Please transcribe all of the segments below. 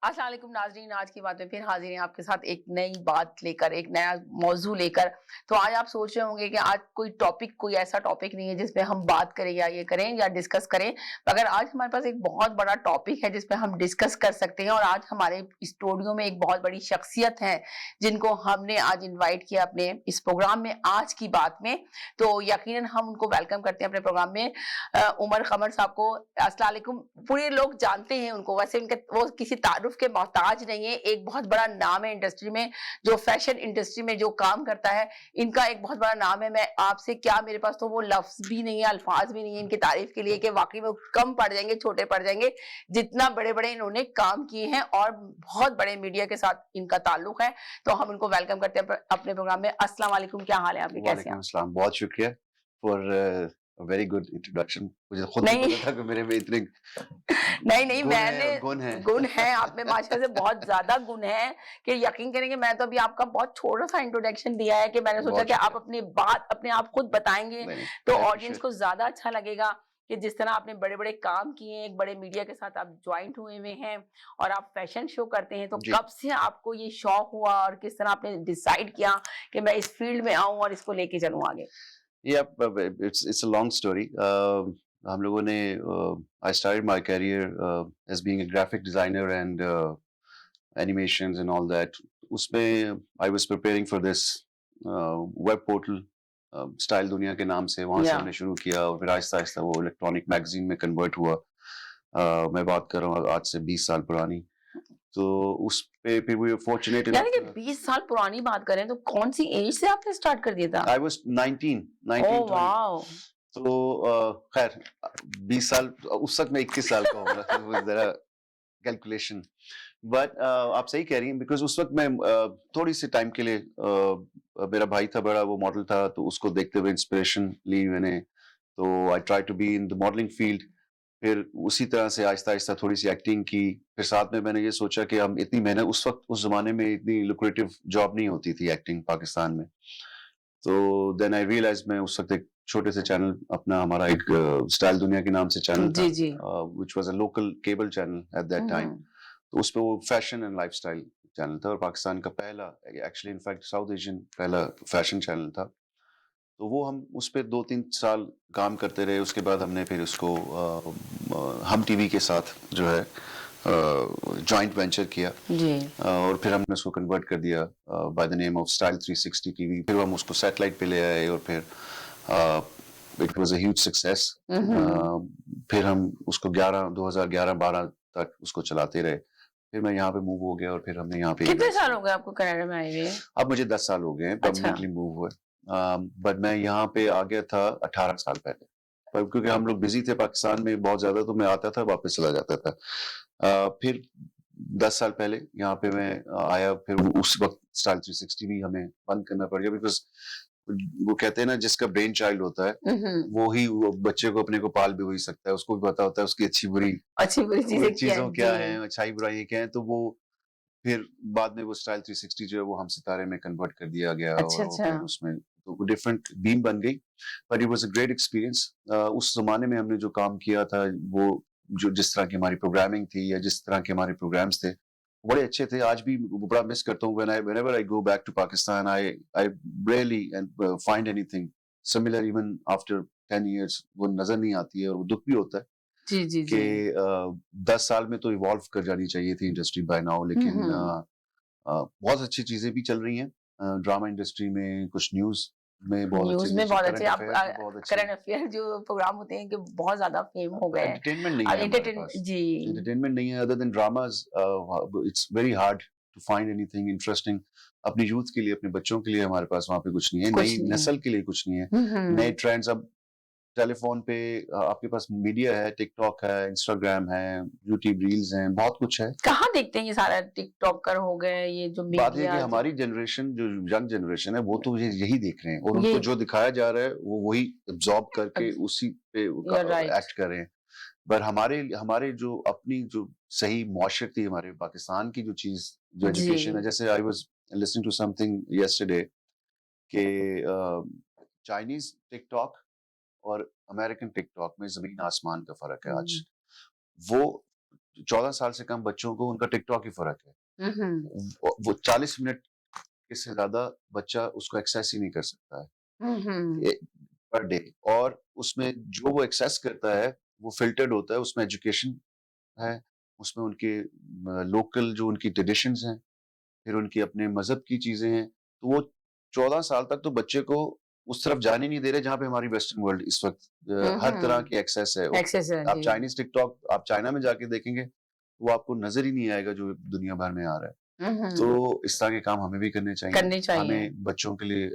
अस्सलाम वालेकुम नाज़रीन, आज की बात में फिर हाज़िर हैं आपके साथ एक नई बात लेकर, एक नया मौज़ू लेकर। तो आज आप सोच रहे होंगे कि आज कोई ऐसा टॉपिक नहीं है जिस पे हम बात करें या ये करें या डिस्कस करें। मगर आज हमारे पास एक बहुत बड़ा टॉपिक है जिस पे हम डिस्कस कर सकते हैं और आज हमारे स्टूडियो में एक बहुत बड़ी शख्सियत है, जिनको हमने आज इनवाइट किया अपने इस प्रोग्राम में आज की बात में। तो यकीनन हम उनको वेलकम करते हैं अपने प्रोग्राम में। उमर क़मर साहब को अस्सलाम वालेकुम। पूरे लोग जानते हैं उनको, वैसे उनके वो किसी तारुफ के मोहताज नहीं है। एक बहुत बड़ा नाम है इंडस्ट्री में, जो फैशन इंडस्ट्री में जो काम करता है, इनका एक बहुत बड़ा नाम है। मैं आपसे क्या, मेरे पास तो वो लफ्ज़ भी नहीं है, अल्फाज भी नहीं है इनकी तारीफ के लिए कि वाक़ई में कम पड़ जाएँगे, छोटे पड़ जाएँगे, जितना बड़े-बड़े इन्होंने काम किए हैं और बहुत बड़े मीडिया के साथ इनका ताल्लुक है। तो हम उनको वेलकम करते हैं अपने प्रोग्राम में। अस्सलाम वालेकुम, क्या हाल है आपके? कैसे हैं वालेकुम आप? अस्सलाम, बहुत शुक्रिया फॉर वेरी गुड इंट्रोडक्शन। मुझे खुद नहीं नहीं। पता था कि मेरे में इतने नहीं, नहीं, गुण हैं मैंने गुण हैं। गुण हैं, आप में माशाल्लाह से बहुत ज़्यादा गुण हैं कि यकीन करेंगे। मैं तो अभी आपका बहुत छोटा-सा इंट्रोडक्शन दिया है कि मैंने सोचा बहुत कि आप शुक्रिया। अपनी बात अपने आप खुद बताएँगे, नहीं, नहीं, तो आई ऑडियंस एप्रिशिएट। को ज़्यादा अच्छा लगेगा कि जिस तरह आपने बड़े-बड़े काम किए हैं, एक बड़े मीडिया के साथ आप जॉइंट हुए हुए हैं और आप फैशन शो करते हैं। तो जी। कब से आपको ये शौक हुआ और किस तरह आपने डिसाइड किया कि मैं इस फील्ड में आऊँ और इसको लेके चलूँ आगे? ये अब इट्स अ लॉन्ग स्टोरी। हम लोगों ने I started my career as being a graphic designer and animations and all that. उसमें I was preparing for this web portal style Duniya के नाम से। वहाँ से या हमने शुरू किया और फिर आहिस्ता-आहिस्ता वो इलेक्ट्रॉनिक मैगज़ीन में कन्वर्ट हुआ। मैं बात कर रहा हूँ आज से 20 साल पुरानी। तो उस पे फिर वी वर फॉर्च्यूनेट यानी इनफ। कि 20 साल पुरानी बात करें तो कौन-सी एज से आपने स्टार्ट कर दिया था? I was 19, oh 19-20। वाओ! तो खैर 20 साल उस वक़्त मैं 21 साल का हो रहा था, वो ज़रा कैलकुलेशन। बट आप सही कह रही हैं बिकॉज़ उस वक़्त मैं थोड़ी-सी टाइम के लिए मेरा भाई था बड़ा, वो मॉडल था, तो उसको देखते हुए इंस्पिरेशन ली मैंने। तो I try to be in the modelling field. फिर उसी तरह से आहिस्ता-आहिस्ता थोड़ी-सी एक्टिंग की। फिर साथ में मैंने ये सोचा कि हम इतनी मेहनत उस वक़्त उस ज़माने में इतनी लुक्रेटिव जॉब नहीं होती थी एक्टिंग पाकिस्तान में। तो देन आई रियलाइज़ मैं उस वक़्त एक छोटे से चैनल अपना हमारा एक स्टाइल दुनिया के नाम से चैनल था जी, जी। Which was a local cable channel at that hmm, time. Hmm. तो उसपे वो फैशन एंड लाइफ़स्टाइल चैनल था और पाकिस्तान का पहला एक्चुअली इनफैक्ट साउथ एशियन पहला फैशन चैनल था। तो वो हम उस पे 2-3 साल काम करते रहे, उसके बाद हमने फिर उसको हम टीवी के साथ जो है जॉइंट वेंचर किया। जी। और फिर हमने उसको कन्वर्ट कर दिया by the name of style 360 TV. फिर हम उसको सैटेलाइट पे ले आए और फिर it was a huge success. Hmm, hmm. फिर हम उसको 2011-12 तक उसको चलाते रहे। फिर मैं यहाँ पे मूव हो गया और फिर हमने यहाँ पे कितने इवेंट्स साल किए। हो गए आपको कनाडा में आए हुए? अब मुझे 10 साल हो गए हैं अच्छा। परमानेंटली मूव हुए। बट मैं यहाँ पे आ गया था 18 साल पहले। पर क्योंकि हम लोग बिज़ी थे पाकिस्तान में बहुत ज़्यादा, तो मैं आता था, वापस चला जाता था। फिर 10 साल पहले यहाँ पे मैं आया, फिर उस वक़्त स्टाइल 360 भी हमें बंद करना पड़ गया बिकॉज़ वो कहते हैं ना, जिसका ब्रेन चाइल्ड होता है, हुँ, हुँ। वो बच्चे को अपने को पाल भी वही सकता है। उसको भी पता होता है उसकी अच्छी-बुरी अच्छी-बुरी वो चीज़ें क्या चीज़ों हैं? क्या जी। हैं, अच्छाई-बुराई क्या है। तो वो फिर बाद में वो स्टाइल 360 जो है वो हम सितारे में कन्वर्ट कर दिया गया अच्छा, और वो अच्छा। फिर उसमें तो वो डिफरेंट बीम बन गई। But it was a great experience. उस ज़माने में हमने जो काम किया था, वो जो जिस तरह की हमारी प्रोग्रामिंग थी या जिस तरह के हमारे प्रोग्राम्स थे, बड़े अच्छे थे। आज भी वो बड़ा मिस करता हूँ। Whenever I go back to Pakistan, I I rarely and find anything similar even after 10 years. वो नज़र नहीं आती है और वो दुःख भी होता है जी, जी, कि जी। 10 साल में तो इवॉल्व कर जानी चाहिए थी इंडस्ट्री बाय नाउ। हुँ, लेकिन हुँ। बहुत अच्छी चीज़ें भी चल रही हैं। ड्रामा इंडस्ट्री में, कुछ न्यूज़ में बहुत अच्छे न्यूज़ में जैसे बहुत अच्छे करंट आप अफेयर्स में बहुत अच्छे करंट हैं। अफेयर जो प्रोग्राम होते हैं कि बहुत ज़्यादा फेम हो गए हैं। एंटरटेनमेंट नहीं है हमारे एंटरटेन पास। जी। एंटरटेनमेंट नहीं है other than dramas. It's very hard to find anything interesting. अपनी यूथ के लिए, अपने बच्चों के लिए हमारे पास वहाँ पे कुछ नहीं है। कुछ नई नहीं है। नस्ल के लिए कुछ नहीं है। हुँ, नए हुँ। ट्रेंड्स अब टेलीफ़ोन पे आपके पास मीडिया है, टिकटॉक है, इंस्टाग्राम है, यूट्यूब रील्स हैं, बहुत कुछ है। कहाँ देखते हैं ये सारा टिकटॉकर हो गए, ये जो बात ये है कि मीडिया जो हमारी जनरेशन, जो यंग जनरेशन है, वो तो ये यही देख रहे हैं और ये उनको जो दिखाया जा रहा है वो वही एब्जॉर्ब करके एब्स उसी पे यू आर राइट। एक्ट कर रहे हैं। पर हमारे हमारे जो अपनी जो सही मुआशरती, हमारे पाकिस्तान की जो चीज, जो एजुकेशन है, जी। जैसे I was listening to something yesterday कि चाइनीज टिकटॉक और अमेरिकन टिकटॉक में जमीन आसमान का फर्क है आज। हुँ। वो 14 साल से कम बच्चों को उनका टिकटॉक ही फर्क है। वो 40 मिनट से ज्यादा बच्चा उसको एक्सेस ही नहीं कर सकता है पर डे। और उसमें जो वो एक्सेस करता है वो फिल्टर्ड होता है, उसमें एजुकेशन है, उसमें उनके लोकल जो उनकी ट्रेडिशंस हैं, फिर उनकी अपने मजहब की चीजें हैं। तो वो 14 साल तक तो बच्चे को उस तरफ जाने नहीं दे रहे जहाँ पे हमारी वेस्टर्न वर्ल्ड इस वक्त हर तरह की एक्सेस है। एक्सेस है आप जी। चाइनीज टिकटॉक आप चाइना में जाके देखेंगे वो आपको नजर ही नहीं आएगा जो दुनिया भर में आ रहा है। तो इस तरह के काम हमें भी करने करने चाहिए। चाहिए। हमें बच्चों के लिए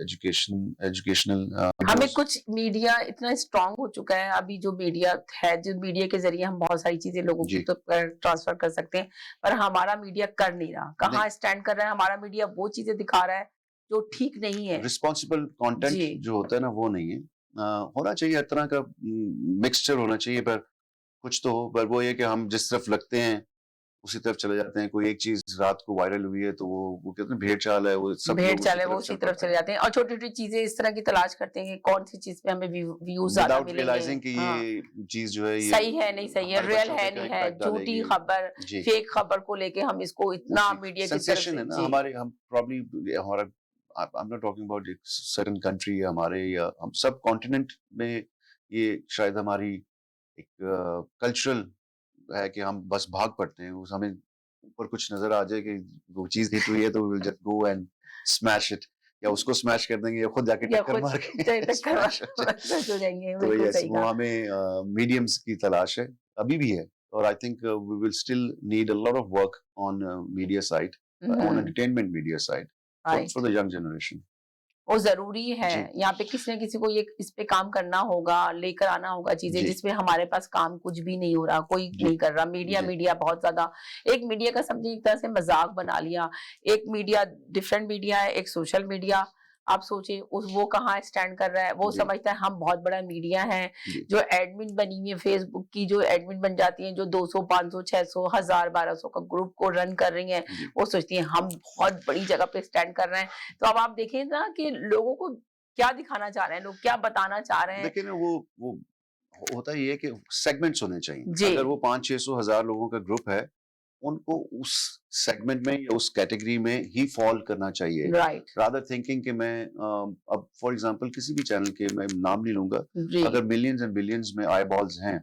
एजुकेशनल हमें कुछ मीडिया इतना स्ट्रांग हो चुका है अभी, जो मीडिया है, जो मीडिया के जरिए हम बहुत सारी चीजें लोगों जी को तो ट्रांसफर कर सकते हैं, पर हमारा मीडिया कर नहीं रहा। नहीं, कहाँ स्टैंड कर रहा है हमारा मीडिया? वो चीजें दिखा रहा है जो ठीक नहीं है। रिस्पॉन्सिबल कंटेंट जी जो होता है ना वो नहीं है। होना चाहिए हर तरह का मिक्सचर होना चाहिए, पर कुछ तो हो। पर वो ये कि हम जिस तरफ लगते हैं उसी तरफ चले जाते हैं। कोई एक चीज रात को वायरल हुई है तो वो कहते हैं भेड़ चाल है, वो सब भेड़ लोग उसी चाल है, वो तरफ उसी चल तरफ पड़ते चले हैं जाते हैं और छोटी छोटी चीजें इस तरह की तलाश करते हैं कि कौन सी चीज पे हमें व्यूज ज्यादा विदाउट मिलेंगे। रियलाइजिंग कि हाँ, ये चीज जो है ये सही है नहीं सही है, हमारे रियल बच्चों है पे नहीं क्या है, इम्पैक्ट झूठी डालेगी। खबर, जी फेक खबर को लेके हम इसको इतना जी मीडिया की तरफ सेंसेशन से है ना जी। हमारे। हम प्रॉब्ली हमारा I am not talking about एक सर्टेन कंट्री या हमारे या हम सब कॉन्टिनेंट में ये शायद हमारी एक कल्चरल है कि हम बस भाग पड़ते हैं। उस हमें ऊपर कुछ नजर आ जाए कि वो चीज हिट हुई है तो will just go and smash it, या उसको स्मैश कर देंगे या खुद जाके या टक्कर खुद मार के टक्कर स्मैश हो जाए। सच हो जाएंगे, तो बिल्कुल यस सही वो कहा। हमें मीडियम्स की तलाश है, अभी भी है। और I think we will still need a lot of work on media side, on entertainment media side right, for the young generation. वो जरूरी है। जी यहाँ पे किसी न किसी को ये इस पे काम करना होगा, लेकर आना होगा चीजें, जी जिसमें हमारे पास काम कुछ भी नहीं हो रहा, कोई जी नहीं कर रहा। मीडिया जी मीडिया बहुत ज्यादा, एक मीडिया का समझिए एक तरह से मजाक बना लिया। एक मीडिया डिफरेंट मीडिया है, एक सोशल मीडिया। आप सोचिए उस वो कहाँ स्टैंड कर रहा है? वो जी समझता है हम बहुत बड़ा मीडिया है। जी जो एडमिन बनी हुई है फेसबुक की, जो एडमिन बन जाती है, जो 200 500 600 1000 1200 का ग्रुप को रन कर रही है, जी वो सोचती है हम बहुत बड़ी जगह पे स्टैंड कर रहे हैं। तो अब आप देखिए ना कि लोगों को क्या दिखाना चाह रहे हैं, लोग क्या बताना चाह रहे हैं। देखिए ना वो होता ये है कि सेगमेंट्स होने चाहिए। जी अगर वो 500-600 लोगों का ग्रुप है उनको उस सेगमेंट में या उस कैटेगरी में ही फॉल करना चाहिए, राइट रादर थिंकिंग कि मैं अब फॉर एग्जांपल किसी भी चैनल के मैं नाम नहीं लूंगा, जी अगर मिलियंस एंड बिलियंस में आई बॉल्स हैं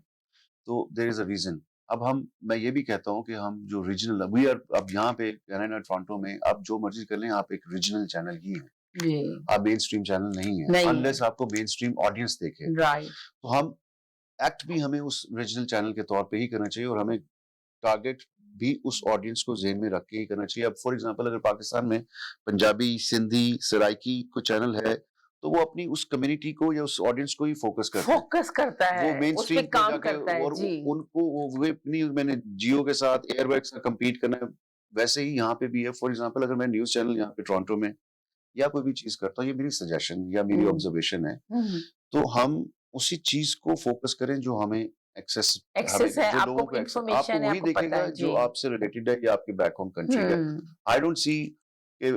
तो देयर इज अ रीजन। अब हम मैं ये भी कहता हूँ कि हम जो रीजनल वी आर अब यहाँ पे कनाडा टोरंटो में आप जो मर्जी कर लें आप एक रीजनल चैनल ही हैं, जी आप मेन स्ट्रीम चैनल नहीं है नहीं है। अनलेस आपको मेन स्ट्रीम ऑडियंस देखे। राइट तो हम एक्ट भी हमें उस रीजनल चैनल के तौर पे ही करना चाहिए और हमें टारगेट भी उस ऑडियंस को ज़हन में रख के ही करना चाहिए। अब फॉर एग्जांपल अगर पाकिस्तान में पंजाबी, सिंधी, सराइकी कोई चैनल है, तो वो अपनी उस कम्युनिटी को या उस ऑडियंस को ही फोकस करते हैं। फोकस करता वो है, मेन उस पे स्ट्रीम पे काम जाके करता है और जी। उनको वो अपनी मैंने जियो के साथ, एयरवेक्स का कम्पीट करना है, वैसे ही यहाँ पे भी है। फॉर एग्जांपल अगर मैं न्यूज़ चैनल यहाँ पे टोरंटो में या कोई भी चीज़ करता हूँ, ये मेरी सजेशन या मेरी हम्म ऑब्जर्वेशन है, हम्म तो हम उसी चीज़ को फोकस करें जो हमें एक्सेस हमें एक्सेस है, जो आपको लोगों को एक्सेस आपको इंफॉर्मेशन है, वही आपको पता दिखेगा है जो जी। आपसे रिलेटेड है या आपके बैक होम कंट्री का। हम्म आई डोंट सी कि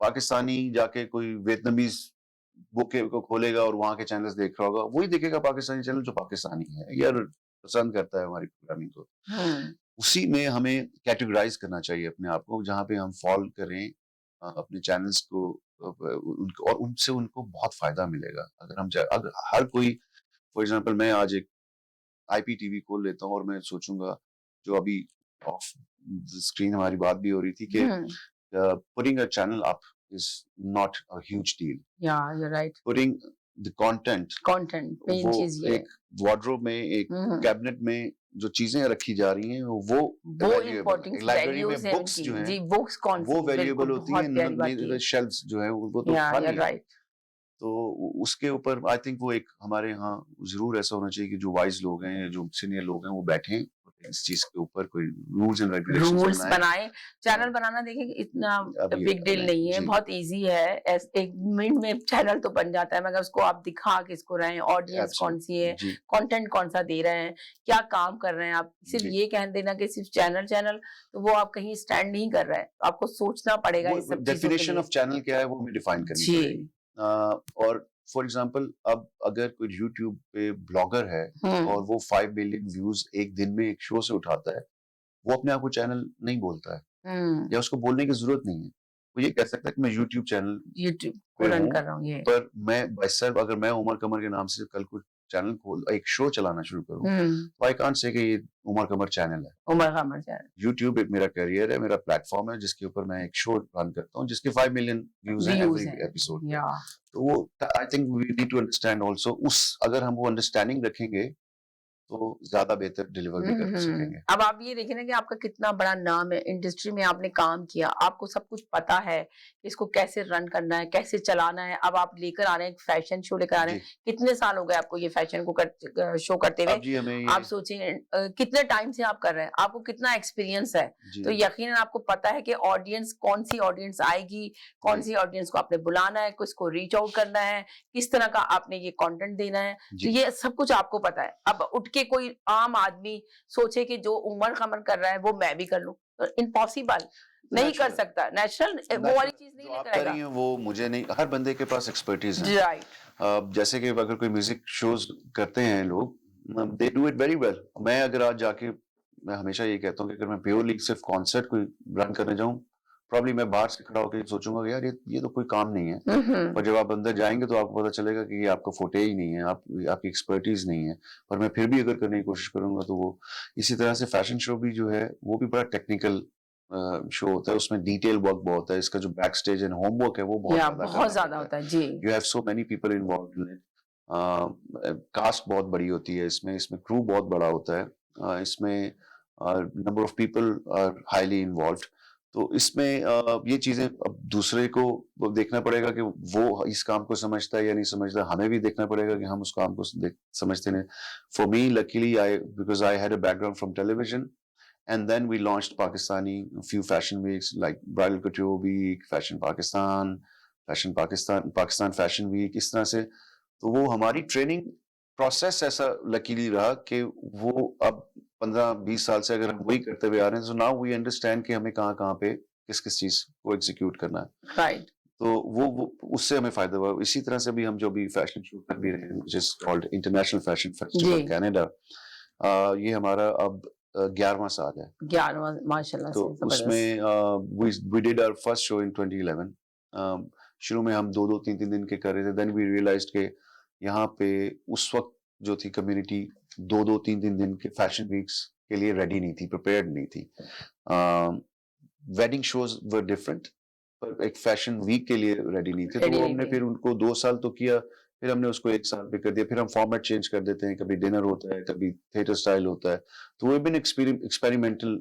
पाकिस्तानी जाके कोई वियतनामीज बुक को खोलेगा और वहां के चैनल्स देख रहा होगा, वही देखेगा पाकिस्तानी चैनल जो पाकिस्तानी है या पसंद करता है हमारी प्रोग्रामिंग को। हम्म उसी में हमें कैटेगराइज करना चाहिए अपने आप को जहाँ पे हम फॉलो करें अपने चैनल्स को उनको और उनसे उनको बहुत फायदा मिलेगा। अगर हम अगर हर कोई फॉर एग्जांपल मैं आज एक आईपीटीवी खोल लेता हूँ और मैं सोचूंगा जो अभी ऑफ स्क्रीन हमारी बात भी हो रही थी कि hmm putting a channel up is not a huge deal. Yeah you right. Putting the content content मेन वो चीज ये एक वार्डरोब में एक हम्म कैबिनेट में जो चीजें रखी जा रही हैं वो वो वैल्यूएबल है। इम्पोर्टेंट एक लाइब्रेरी में वैल्यूज है बुक्स उनकी जो हैं जी। बुक्स कौन वो सी, बिल्कुल वैल्यूएबल होती हैं, बहुत प्यारी बात की। शेल्फ्स जो हैं वो तो या खाली हैं। राइट। तो उसके ऊपर आई थिंक वो एक हमारे यहाँ जरूर ऐसा होना चाहिए कि जो वाइज लोग हैं जो सीनियर लोग हैं वो बैठें इस चीज के ऊपर कोई रूल्स एंड रेगुलेशंस रूल्स बनाएं। बनाए। चैनल बनाना देखिए इतना अभी बिग डील नहीं है, जी बहुत इजी है। एक मिनट में चैनल तो बन जाता है, मगर उसको आप दिखा किसको रहे हैं, ऑडियंस कौन सी है, एब्सोल्युटली जी कंटेंट कौन सा दे रहे हैं, क्या काम कर रहे हैं। आप सिर्फ जी ये कह देना कि सिर्फ चैनल चैनल, तो वो आप कहीं स्टैंड नहीं कर रहे हैं। तो आपको सोचना पड़ेगा वो इस सब चीजों के डेफिनेशन लिए ऑफ चैनल क्या है वो हमें डिफाइन करनी जी। पड़ेगी। और फॉर एग्जांपल अब अगर कोई यूट्यूब पे ब्लॉगर है और वो 5 मिलियन व्यूज एक दिन में एक शो से उठाता है वो अपने आप को चैनल नहीं बोलता है या उसको बोलने की जरूरत नहीं है। वो ये कह सकता है कि मैं यूट्यूब चैनल यूट्यूब को पे रन हूँ, कर रहा हूँ ये। पर मैं बाइसेल्फ अगर मैं उमर कमर के नाम से कल को चैनल खोल एक शो चलाना शुरू करूँ, तो आई कांट से कि ये उमर कमर चैनल है। उमर खामर चैनल। यूट्यूब एक मेरा करियर है, मेरा प्लेटफॉर्म है जिसके ऊपर मैं एक शो रन करता हूँ जिसके 5 मिलियन व्यूज हैं व्यूज एवरी हैं एपिसोड पे। या तो वो I think we need to understand also उस अगर हम वो अंडरस्टैंडिंग रखेंगे तो ज्यादा बेहतर डिलीवर भी कर सकेंगे। अब आप ये देखिए ना कि आपका कितना बड़ा नाम है इंडस्ट्री में, आपने काम किया, आपको सब कुछ पता है कि इसको कैसे रन करना है, कैसे चलाना है। अब आप लेकर आ रहे हैं एक फैशन शो लेकर आ रहे जी, हैं। कितने साल हो गए आपको ये फैशन को शो करते हुए? अब जी हमें आप ये सोचिए कितने टाइम से आप कर रहे हैं, आपको कितना एक्सपीरियंस है। जी तो यकीनन आपको पता है कि ऑडियंस कौन सी ऑडियंस आएगी, कौन जी सी ऑडियंस को आपने बुलाना है, किसको रीच आउट करना है, किस तरह का आपने ये कंटेंट देना है। तो जी ये सब कुछ आपको पता है। अब उठ के कोई आम आदमी सोचे कि जो उमर खमर कर रहा है वो मैं भी कर लूं, तो इम्पॉसिबल, नहीं कर नेचुरल सकता। नेचुरल वो वाली नेचुरल चीज नहीं जो आप लेकर कर रही आएगा। हैं वो मुझे नहीं, हर बंदे के पास एक्सपर्टीज है। राइट। जैसे कि अगर कोई म्यूजिक शोज करते हैं लोग, they do it very well. मैं अगर आज जाके मैं हमेशा ये कहता हूँ कि अगर मैं प्योरली सिर्फ कॉन्सर्ट कोई रन करने जाऊँ, प्रॉब्ली मैं बाहर से खड़ा होकर सोचूंगा कि यार ये तो कोई काम नहीं है। पर जब आप अंदर जाएंगे तो आपको पता चलेगा कि ये आपका फोटे ही नहीं है, आपकी एक्सपर्टीज नहीं है। पर मैं फिर भी अगर करने की कोशिश करूंगा तो वो इसी तरह से फैशन शो भी जो है वो भी बड़ा टेक्निकल शो होता है, उसमें डिटेल वर्क बहुत है, इसका जो बैक स्टेज एंड होमवर्क है वो बहुत या ज्यादा बहुत करना ज्यादा पड़ता होता है। है जी। You have so many people involve in it. Cost बहुत बड़ी होती है इसमें, इसमें क्रू बहुत बड़ा होता है, इसमें number of people are highly involved. तो इसमें ये चीजें अब दूसरे को वो देखना पड़ेगा कि वो इस काम को समझता है या नहीं समझता, हमें भी देखना पड़ेगा कि हम उस काम को समझते नहीं। For me luckily I because I had a background from television and then we launched Pakistani a few fashion weeks like Bridal Couture Week, Pakistan Fashion Week, इस तरह से। तो वो हमारी ट्रेनिंग प्रोसेस ऐसा लकीली रहा कि वो अब 15-20 साल से अगर हम वही करते हुए आ रहे हैं, so now we understand कि हमें कहाँ कहाँ पे किस किस चीज को एग्जीक्यूट करना है। राइट। तो वो उससे हमें फायदा हुआ। इसी तरह से भी हम जो भी फैशन शो कर भी रहे हैं which is called international fashion festival जी। कनाडा, ये हमारा अब 11वां साल है। 11वां माशाल्लाह तो से जबरदस्त। उसमें we did our first show in 2011। शुरू में हम 2-2 3-3 दिन के कर रहे थे, देन वी रियलाइज्ड के यहाँ पे उस वक्त जो थी कम्युनिटी 2-2 3-3 दिन के फैशन वीक्स के लिए रेडी नहीं थी, प्रिपेयर्ड नहीं थी। वेडिंग शोज वर डिफरेंट, पर एक फैशन वीक के लिए रेडी नहीं थे। तो रेडी वो नहीं हमने थे। फिर उनको 2 साल तो किया, फिर हमने उसको 1 साल पे कर दिया, फिर हम फॉर्मेट चेंज कर देते हैं, कभी डिनर होता है, कभी थिएटर स्टाइल होता है। तो वो बिन एक्सपेरिमेंटल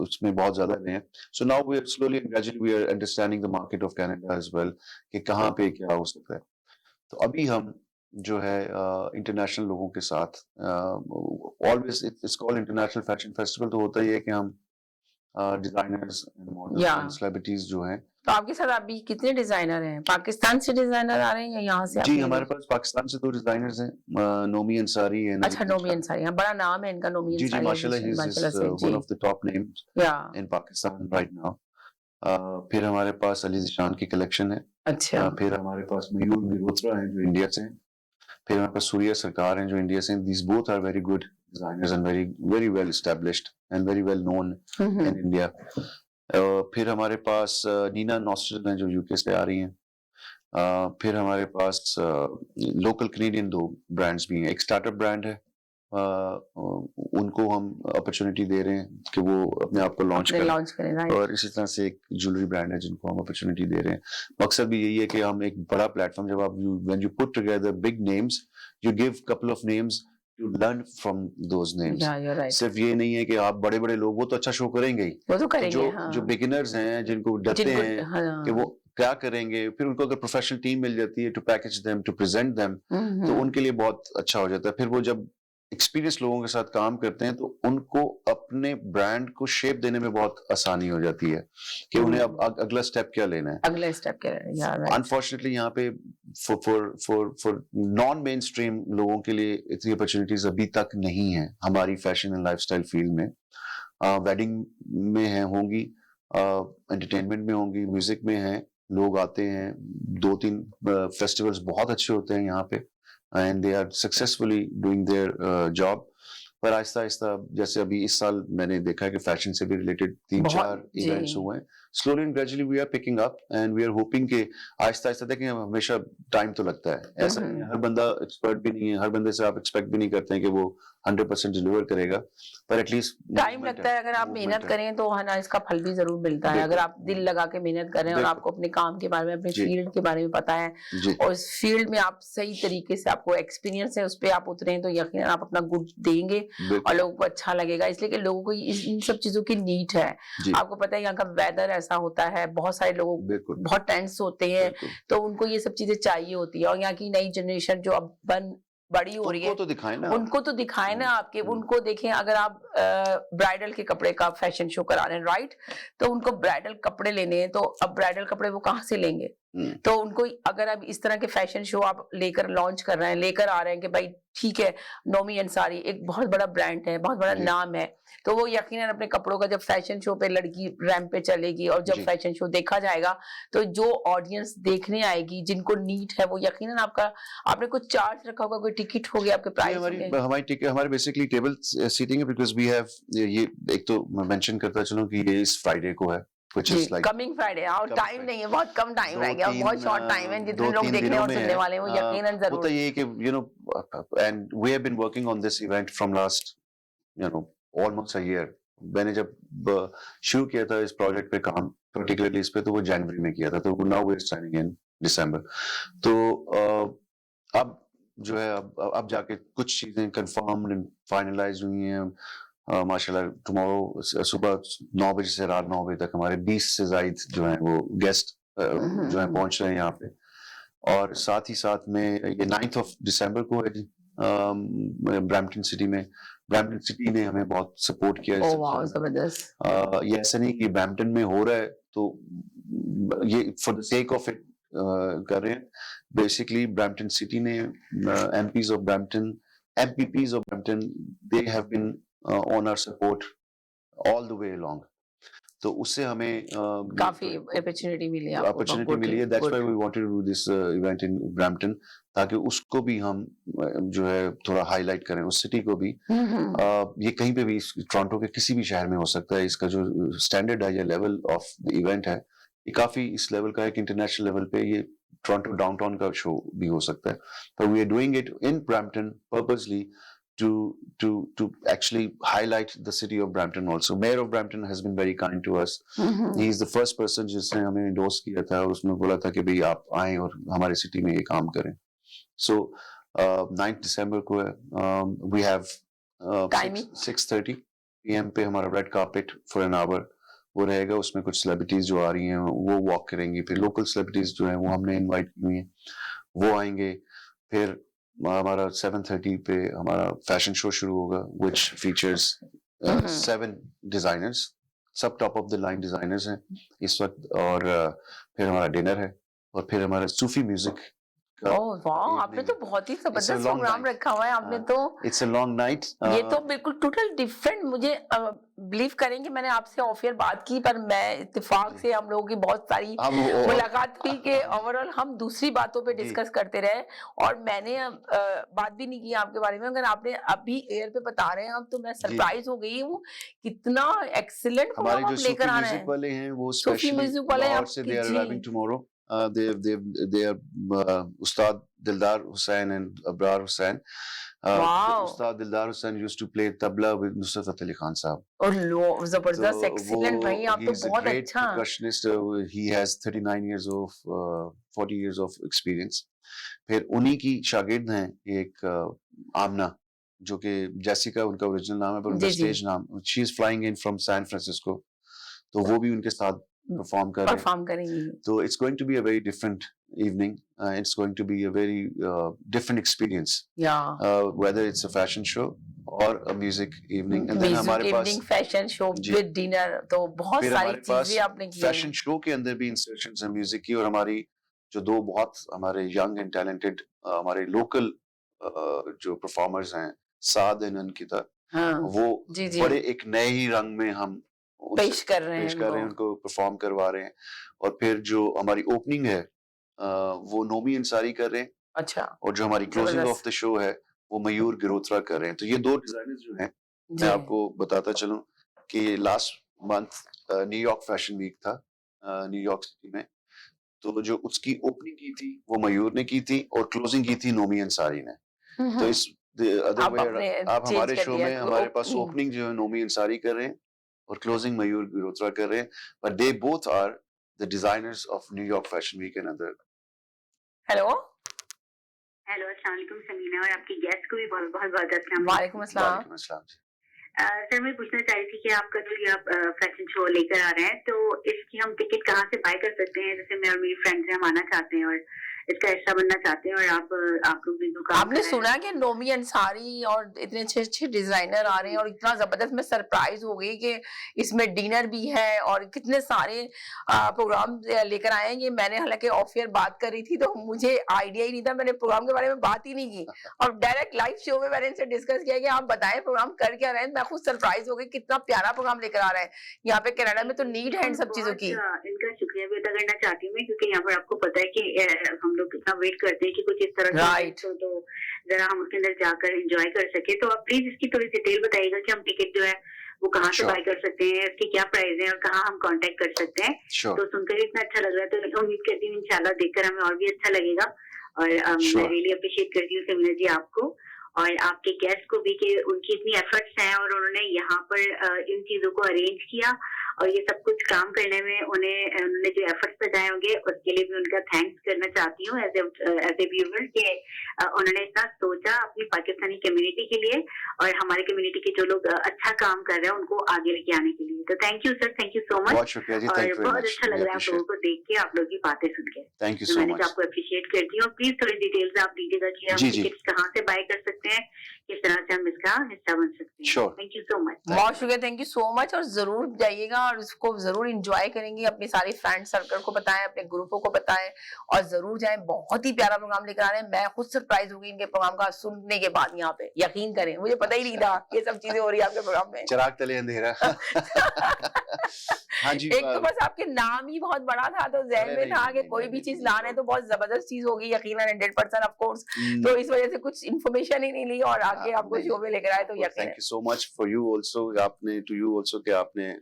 उसमें बहुत ज्यादा रहे हैं। So now we are slowly and gradually we are understanding the market of Canada as well कि कहाँ पे क्या हो सकता है। तो अभी हम जो है इंटरनेशनल लोगों के साथ always it's called international fashion festival. तो होता ही है कि हम डिजाइनर्स एंड मॉडल्स या एंड सेलिब्रिटीज जो हैं। तो आपके साथ अभी कितने डिजाइनर हैं? पाकिस्तान से डिजाइनर आ रहे हैं या यहाँ से आप जी ले हमारे रहे पास पाकिस्तान से 2 डिजाइनर्स हैं, नोमी अंसारी हैं? एंड अच्छा, नोमी अंसारी, हाँ बड़ा नाम है इनका, नोमी जी जी अंसारी माशाल्लाह ही माशाल्लाह इज से वन जी। ऑफ द टॉप नेम्स या इन पाकिस्तान राइट नाउ। फिर हमारे पास अली जिशान की कलेक्शन है। अच्छा। फिर हमारे पास मयूर मल्होत्रा हैं जो इंडिया से हैं। फिर हमारे पास सूर्या सरकार हैं जो इंडिया से हैं। These both are very good designers and very very well established and very well known in India. फिर हमारे पास नीना नॉस्ट्रल हैं जो यूके से आ रही हैं। फिर हमारे पास लोकल कनेडियन 2 ब्रांड्स भी हैं। एक स्टार्टअप ब्रांड है, उनको हम अपॉर्चुनिटी दे रहे हैं कि वो अपने आप को लॉन्च अपने करें। लॉन्च करें, राइट। और इसी तरह से एक ज्वेलरी ब्रांड है जिनको हम अपॉर्चुनिटी दे रहे हैं। मकसद भी यही है कि हम एक बड़ा प्लेटफॉर्म, जब आप when you put together big names, you give couple of names to learn from those names. या यू राइट। सिर्फ ये नहीं है कि आप बड़े बड़े लोग, वो तो अच्छा शो करेंगे ही, वो तो तो करेंगे, जो हाँ। जो बिगिनर्स हैं जिनको डरते जिनको हैं कि हाँ। वो क्या करेंगे, फिर उनको अगर प्रोफेशनल टीम मिल जाती है to package them to present them, तो उनके लिए बहुत अच्छा हो जाता है। फिर वो जब एक्सपीरियंस लोगों के साथ काम करते हैं तो उनको अपने ब्रांड को शेप देने में बहुत आसानी हो जाती है कि उन्हें अब अगला स्टेप क्या लेना है। अगले स्टेप के, या राइट। अनफॉर्चुनेटली यहाँ पे फॉर नॉन मेन स्ट्रीम लोगों के लिए इतनी अपॉर्चुनिटीज अभी तक नहीं है हमारी फैशन एंड लाइफस्टाइल फील्ड में। वेडिंग में है, होंगी, एंटरटेनमेंट में होंगी, म्यूजिक में है, लोग आते हैं। 2-3 फेस्टिवल्स बहुत अच्छे होते हैं यहाँ पे and they are successfully doing their job. पर आहिस्ता आहिस्ता जैसे अभी इस साल मैंने देखा है कि फैशन से भी रिलेटेड 3-4 जी। इवेंट्स हुए हैं। Slowly and gradually we are picking up and we are hoping कि आहिस्ता आहिस्ता, देखें हमेशा टाइम तो लगता है, ऐसा नहीं है, हर बंदा एक्सपर्ट भी नहीं है, हर बंदे से आप एक्सपेक्ट भी नहीं करते हैं कि वो 100% डिलीवर करेगा, पर एटलीस्ट टाइम लगता है, अगर आप मेहनत करें तो है ना, इसका फल भी जरूर मिलता है। अगर आप दिल लगा के मेहनत करें और आपको अपने काम के बारे में, अपने फील्ड के बारे में पता है और इस फील्ड में आप सही तरीके से, आपको एक्सपीरियंस है, उस पर आप उतरे तो यकीनन आप अपना गुड देंगे और लोगों को अच्छा लगेगा। इसलिए कि लोगों को इन सब चीजों की नीड है। आपको पता है यहाँ का वेदर ऐसा होता है, बहुत सारे लोग बहुत टेंस होते हैं, तो उनको ये सब चीजें चाहिए होती है। और यहाँ की नई जनरेशन जो अब बड़ी हो रही है, तो दिखाएं ना, उनको तो दिखाएं ना आपके, उनको देखें। अगर आप ब्राइडल के कपड़े का फैशन शो करा रहे हैं, राइट, तो उनको ब्राइडल कपड़े लेने हैं, तो अब ब्राइडल कपड़े वो कहाँ से लेंगे? तो उनको अगर अब इस तरह के फैशन शो आप लेकर लॉन्च कर रहे हैं, लेकर आ रहे हैं कि भाई ठीक है, नोमी अंसारी एक बहुत बड़ा ब्रांड है, बहुत बड़ा नाम है, तो वो यकीनन अपने कपड़ों का जब फैशन शो पे लड़की रैंप पे चलेगी और जब फैशन शो देखा जाएगा, तो जो ऑडियंस देखने आएगी, जिनको नीड है, वो यकीनन आपका, आपने कुछ चार्ज रखा होगा, कोई टिकट हो गया, आपके प्राइस हमारी टिकट, हमारे बेसिकली टेबल सीटिंग है, बिकॉज़ वी हैव ये, एक तो मैं मेंशन करता चलूं कि ये इस फ्राइडे को है, which is like coming Friday, और टाइम नहीं है, बहुत कम टाइम रह गया, बहुत शॉर्ट टाइम है, जितने लोग देखने और सुनने वाले हैं वो यकीनन जरूर। होता ये है कि you know, and we have been working on this event from last almost a year. मैंने जब शुरू किया था इस प्रोजेक्ट पे काम, पर्टिकुलरली इस पे, तो वो जनवरी में किया था, तो now we're starting in December. तो अब जो है, अब जाके कुछ चीजें कंफर्म एंड फाइनलाइज हुई हैं। माशाल्लाह टुमारो सुबह 9 बजे से रात 9 बजे तक हमारे 20 से ज्यादा जो हैं वो गेस्ट जो है पहुंच रहे हैं यहाँ पे। और साथ ही साथ में ये 9th of December को है जी, ब्रैम्पटन सिटी में। ब्रैम्पटन सिटी ने हमें बहुत सपोर्ट किया है। वाह, जबरदस्त। ये ऐसा नहीं कि ब्रैम्पटन में हो रहा है तो ये for the sake of it कर रहे हैं। बेसिकली ब्रैम्पटन सिटी ने MPs of Brampton, MPPs of Brampton, they have been on our support all the way along. तो उससे हमें काफी अपॉर्चुनिटी मिली है, that's why we wanted to do this event in Brampton, ताकि उसको भी हम जो है थोड़ा हाईलाइट करें, उस सिटी को भी। ये कहीं पे भी, टोरंटो के किसी भी शहर में हो सकता है। इसका जो स्टैंडर्ड है या लेवल ऑफ द इवेंट है, ये काफी इस लेवल का है कि इंटरनेशनल लेवल पे ये टोरंटो डाउनटाउन का शो भी हो सकता है। तो we are doing it in Brampton purposely to actually highlight the city of Brampton also. Mayor of Brampton has been very kind to us. He is the first person जिसने हमें endorse किया था और उसने बोला था कि भाई आप आएं और हमारे सिटी में ये काम करें। So 9th December को we have 6:30 PM पे हमारा red carpet for an hour वो रहेगा। उसमें कुछ सेलिब्रिटीज जो आ रही हैं वो वॉक करेंगी, फिर लोकल सेलिब्रिटीज जो हैं वो हमने इनवाइट की हुई हैं, वो आएंगे। फिर हमारा 7:30 पे हमारा फैशन शो शुरू होगा, which features 7 designers, सब top of the line designers हैं इस वक्त। और फिर हमारा डिनर है और फिर हमारा सूफी म्यूजिक। ओह वाह, आपने तो बहुत ही जबरदस्त प्रोग्राम रखा हुआ है आपने तो। It's a long night. ये तो बिल्कुल टोटल डिफरेंट। मुझे बिलीव करेंगे, मैंने आपसे ऑफ एयर बात की, पर मैं इत्तेफाक से हम लोगों की बहुत सारी मुलाकात हुई कि ओवरऑल हम दूसरी बातों पे डिस्कस करते रहे और मैंने बात भी नहीं की आपके बारे में। अगर आपने अभी एयर पे बता रहे हैं अब, तो मैं सरप्राइज हो गई हूँ कितना एक्सीलेंट हमारे जो लेकर आ रहे हैं। वाले हैं वो स्पेशली लाहौर से they are arriving tomorrow. they are Ustad Dildar Hussain and Abrar Hussain. Wow. Ustad Dildar Hussain used to play tabla with Nusrat Fateh Ali Khan साहब। और जबरदस्त, एक्सीलेंट भाई, आप तो बहुत अच्छा। percussionist, he has 39 years of 40 years of experience। फिर उन्हीं की शागिर्द हैं एक आमना, जो कि जैसिका उनका ओरिजिनल नाम है पर उनका स्टेज नाम, she is flying in from San Francisco, तो वो भी उनके साथ परफॉर्म करेंगी। तो it's going to be a very different evening, it's going to be a very different experience, whether it's a fashion show और a music evening. And then हमारे पास फैशन शो विद डिनर, तो बहुत सारी चीजें आपने की। फैशन शो के अंदर भी इंसर्शंस हैं म्यूजिक की, और हमारी जो दो बहुत हमारे यंग एंड टैलेंटेड हमारे लोकल जो परफॉर्मर्स हैं, साद एंड अंकिता, वो बड़े एक नए ही रंग में हम पेश कर रहे हैं, उनको परफॉर्म करवा रहे हैं। और फिर जो हमारी ओपनिंग है वो नोमी अंसारी कर रहे हैं। अच्छा। और जो हमारी क्लोजिंग ऑफ द शो है वो मयूर गिरोत्रा कर रहे हैं। तो ये 2 डिजाइनर्स जो हैं, मैं जी आपको बताता चलूं कि last month New York fashion week था न्यूयॉर्क सिटी में। तो जो उसकी ओपनिंग की थी वो मयूर ने की थी और क्लोजिंग की थी नोमी अंसारी ने। तो इस अदर आप वे अपने आप चेंज हमारे कर शो लिया में तो हमारे पास ओपनिंग जो है नोमी अंसारी कर रहे हैं और क्लोजिंग मयूर गिरोत्रा कर रहे हैं, but they both are the designers of New York fashion week and other. Hello hello, अस्सलाम वालेकुम समीना, और आपकी गेस्ट को भी बहुत बहुत बहुत अस्सलाम वालेकुम। वालेकुम अस्सलाम वालेकुम अस्सलाम जी। सर, मैं पूछना चाह रही थी कि आपका जो ये आप फैशन शो लेकर आ रहे हैं, तो इसकी हम टिकट कहाँ से बाय कर सकते हैं? जैसे मैं और मेरी फ्रेंड्स हैं, हम आना चाहते हैं और इसका हिस्सा बनना चाहते हैं, और आप लोग भी दुकान आपने कर रहे हैं। सुना कि नोमी अंसारी और इतने अच्छे अच्छे डिजाइनर आ रहे हैं और इतना जबरदस्त, मैं सरप्राइज हो गई कि इसमें डिनर भी है और कितने सारे प्रोग्राम लेकर आए हैं। ये मैंने हालांकि ऑफ एयर बात कर रही थी तो मुझे आइडिया ही नहीं था, मैंने प्रोग्राम के बारे में बात ही नहीं की और डायरेक्ट लाइव शो में मैंने इनसे डिस्कस किया कि आप बताएं प्रोग्राम कर क्या रहे हैं। मैं खुद सरप्राइज हो गई, कितना प्यारा प्रोग्राम लेकर आ रहे हैं। यहाँ पे कनाडा में तो नीड है इन सब चीजों की। इनका शुक्रिया भी अदा करना चाहती हूँ मैं, क्योंकि यहाँ पर आपको पता है कि हम लोग कितना वेट करते हैं कि कुछ इस तरह का राइट event हो, तो जरा हम उसके अंदर जाकर एंजॉय कर सके। तो आप प्लीज इसकी थोड़ी डिटेल बताइएगा कि हम टिकट जो है वो कहाँ से Sure. बाय कर सकते हैं, इसकी क्या प्राइस है और कहाँ हम कांटेक्ट कर सकते हैं। Sure. तो सुनकर ही इतना अच्छा लग रहा है, तो उम्मीद करती हूँ इंशाल्लाह देखकर हमें और भी अच्छा लगेगा। और मैं Sure. रियली अप्रिशिएट करती हूँ सिमरन जी आपको और आपके गेस्ट को भी कि उनकी इतनी एफर्ट्स हैं और उन्होंने यहाँ पर इन चीजों को अरेंज किया और ये सब कुछ काम करने में उन्होंने जो एफर्ट्स लगाए होंगे उसके लिए भी उनका थैंक्स करना चाहती हूँ एज ए व्यूअर कि उन्होंने इतना सोचा अपनी पाकिस्तानी कम्युनिटी के लिए और हमारे कम्युनिटी के जो लोग अच्छा काम कर रहे हैं उनको आगे लेके आने के लिए। तो thank you sir, thank you so much. बहुत शुक्रिया जी, और थैंक यू वेरी बहुत मच, अच्छा लग वी रहा है आप लोगों अप्रिशिएट। को देख के, आप लोगों की बातें सुन के। थैंक यू तो सो मैंने मच। आपको अप्रिशिएट करती हूँ और प्लीज थोड़ी डिटेल्स आप दीजिएगा कि हम जी जी, टिकट्स कहाँ से बाय कर सकते हैं, किस तरह से हम इसका हिस्सा बन सकते हैं। Sure. Thank you so much. बहुत शुक्रिया, थैंक यू सो मच। और जरूर जाइएगा और उसको जरूर इंजॉय करेंगे, अपनी सारी फ्रेंड सर्कल को बताएं, अपने ग्रुपों को बताएं और जरूर जाएं। बहुत ही प्यारा प्रोग्राम लेकर आ रहे हैं। मैं खुद सरप्राइज हो गई इनके प्रोग्राम का सुनने के बाद। यहाँ पे यकीन करें, मुझे पता ही नहीं था ये सब चीजें हो रही है आपके प्रोग्राम में। चिराग तले अंधेरा। हाँ जी, एक तो बस आपके नाम ही बहुत बड़ा था तो जहन अरे में नहीं था नहीं कि नहीं कोई नहीं भी नहीं चीज नहीं, ला रहे हैं तो बहुत जबरदस्त चीज होगी, यकीनन 100% ऑफ कोर्स। हम्म, तो इस वजह से कुछ इन्फॉर्मेशन ही नहीं ली और आके आपको नहीं, शो में लेकर आए तो यकीन thank you so much for you also, आपने टू यू आल्सो कि आपने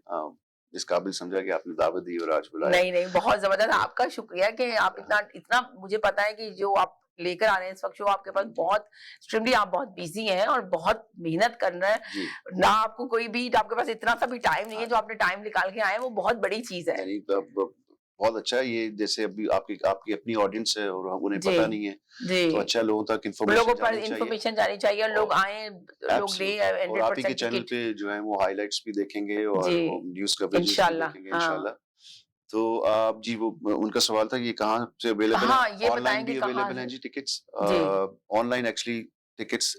इस काबिल समझा कि आपने दावत दी और आज बुलाया। नहीं नहीं, बहुत जबरदस्त। आपका शुक्रिया कि आप इतना इतना, मुझे पता है कि जो आप लेकर आ रहे हैं इस वक्त शो, आपके पास बहुत एक्सट्रीमली आप बहुत बिजी हैं और बहुत मेहनत कर रहे हैं जी, ना। आपको कोई भी, आपके पास इतना सा भी टाइम नहीं है, जो आपने टाइम निकाल के आए हैं वो बहुत बड़ी चीज है। यानी बहुत अच्छा है ये, जैसे अभी आपकी आपकी अपनी ऑडियंस है और उन्हें जी पता नहीं है, जी, तो अच्छा लोगों तक लोगों इन्फॉर्मेशन पर जानी चाहिए। इंफॉर्मेशन जानी चाहिए और लोग और आए, लोग ले एब्सोल्युटली, और आप ही के 100% चैनल टिकट। पे जो है वो हाइलाइट्स भी देखेंगे और जी न्यूज़ कवरेजेस भी इंशाल्लाह, देखेंगे हाँ इंशाल्लाह। तो आप जी, वो उनका सवाल था कि ये कहाँ से अवेलेबल है? हाँ, ये ऑनलाइन बताएं कि भी कहाँ अवेलेबल से। हैं जी टिकट्स। जी ऑनलाइन एक्चुअली टिकट्स